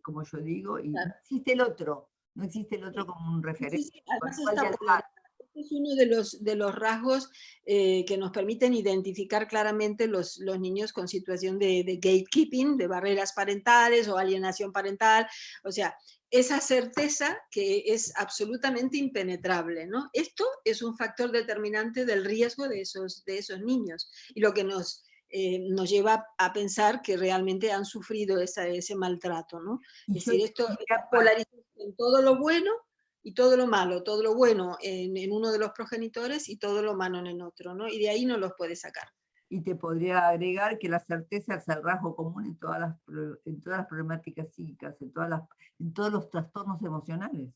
como yo digo, y Claro. no existe el otro, no existe el otro como un referente. Sí, sí, además está polarizado. Este es uno de los rasgos que nos permiten identificar claramente los niños con situación de gatekeeping, de barreras parentales o alienación parental. O sea, esa certeza que es absolutamente impenetrable, ¿no? Esto es un factor determinante del riesgo de esos niños y lo que nos lleva a pensar que realmente han sufrido ese maltrato, ¿no? Es decir, esto polariza en todo lo bueno y todo lo malo, todo lo bueno en uno de los progenitores y todo lo malo en el otro, ¿no? Y de ahí no los puede sacar. Y te podría agregar que la certeza es el rasgo común en todas las problemáticas psíquicas, en todos los trastornos emocionales.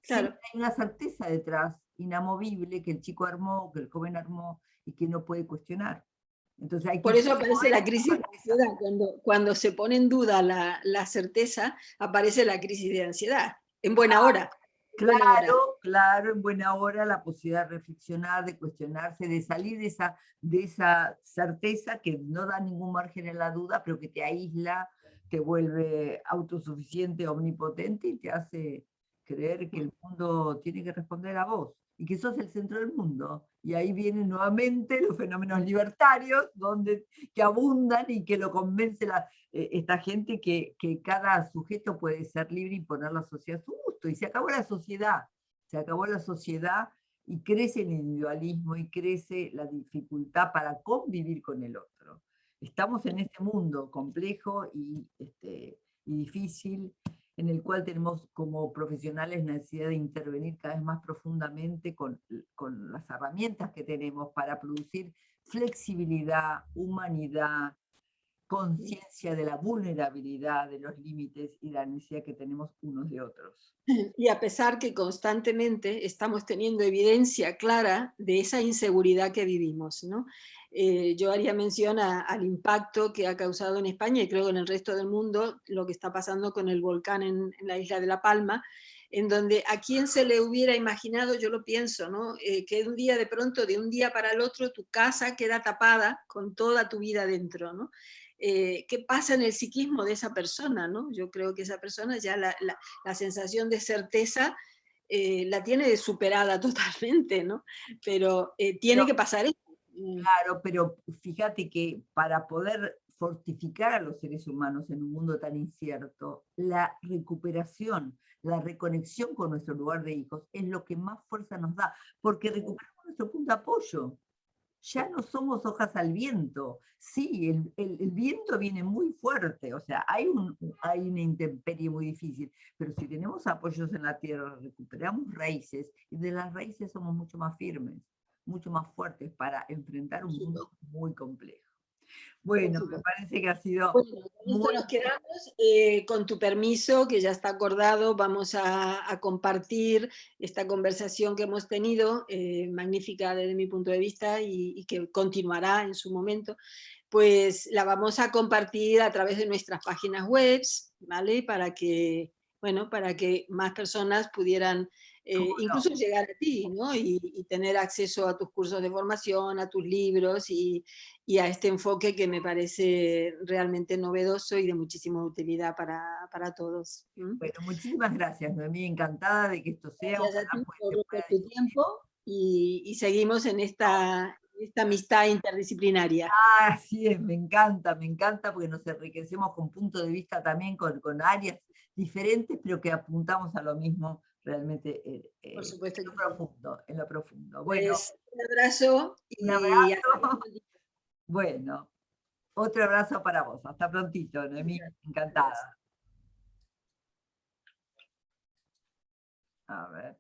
Claro. Siempre hay una certeza detrás inamovible que el chico armó, que el joven armó y que no puede cuestionar. Entonces hay que Por eso aparece la mover crisis de ansiedad. Cuando se pone en duda la certeza, aparece la crisis de ansiedad. En buena hora. En buena hora. Claro, claro, en buena hora la posibilidad de reflexionar, de cuestionarse, de salir de esa certeza que no da ningún margen en la duda, pero que te aísla, te vuelve autosuficiente, omnipotente y te hace creer que el mundo tiene que responder a vos y que sos el centro del mundo. Y ahí vienen nuevamente los fenómenos libertarios que abundan y que lo convence esta gente que cada sujeto puede ser libre y poner la sociedad a su gusto. Y se acabó la sociedad y crece el individualismo y crece la dificultad para convivir con el otro. Estamos en este mundo complejo y difícil, en el cual tenemos como profesionales necesidad de intervenir cada vez más profundamente con las herramientas que tenemos para producir flexibilidad, humanidad, conciencia de la vulnerabilidad, de los límites y la necesidad que tenemos unos de otros. Y a pesar que constantemente estamos teniendo evidencia clara de esa inseguridad que vivimos, ¿no? Yo haría mención al impacto que ha causado en España y creo que en el resto del mundo lo que está pasando con el volcán en la isla de La Palma, en donde a quién se le hubiera imaginado, yo lo pienso, ¿no? Que un día de pronto, de un día para el otro, tu casa queda tapada con toda tu vida dentro, ¿no? ¿Qué pasa en el psiquismo de esa persona, ¿no? Yo creo que esa persona ya la sensación de certeza la tiene superada totalmente, ¿no? Pero tiene que pasar eso. Claro, pero fíjate que para poder fortificar a los seres humanos en un mundo tan incierto, la recuperación, la reconexión con nuestro lugar de hijos es lo que más fuerza nos da, porque recuperamos nuestro punto de apoyo. Ya no somos hojas al viento. Sí, el viento viene muy fuerte, o sea, hay una intemperie muy difícil, pero si tenemos apoyos en la tierra, recuperamos raíces, y de las raíces somos mucho más firmes, mucho más fuertes para enfrentar un mundo muy complejo. Bueno, me parece que ha sido bueno, con esto muy... nos quedamos. Con tu permiso, que ya está acordado, vamos a compartir esta conversación que hemos tenido, magnífica desde mi punto de vista y que continuará en su momento, pues la vamos a compartir a través de nuestras páginas web, ¿vale? Bueno, para que más personas pudieran incluso llegar a ti, ¿no? Y tener acceso a tus cursos de formación, a tus libros y a este enfoque que me parece realmente novedoso y de muchísima utilidad para todos. Bueno, muchísimas gracias, Noemí, encantada de que esto sea, Gracias a ojalá ti pues, se por pueda tu tiempo y seguimos en esta amistad interdisciplinaria. Así es, me encanta porque nos enriquecemos con puntos de vista también, con áreas diferentes, pero que apuntamos a lo mismo realmente Por supuesto en lo que sí. profundo, en lo profundo. Bueno, Pues un abrazo un y abrazo. Bueno, otro abrazo para vos. Hasta prontito, Noemí, encantada. A ver.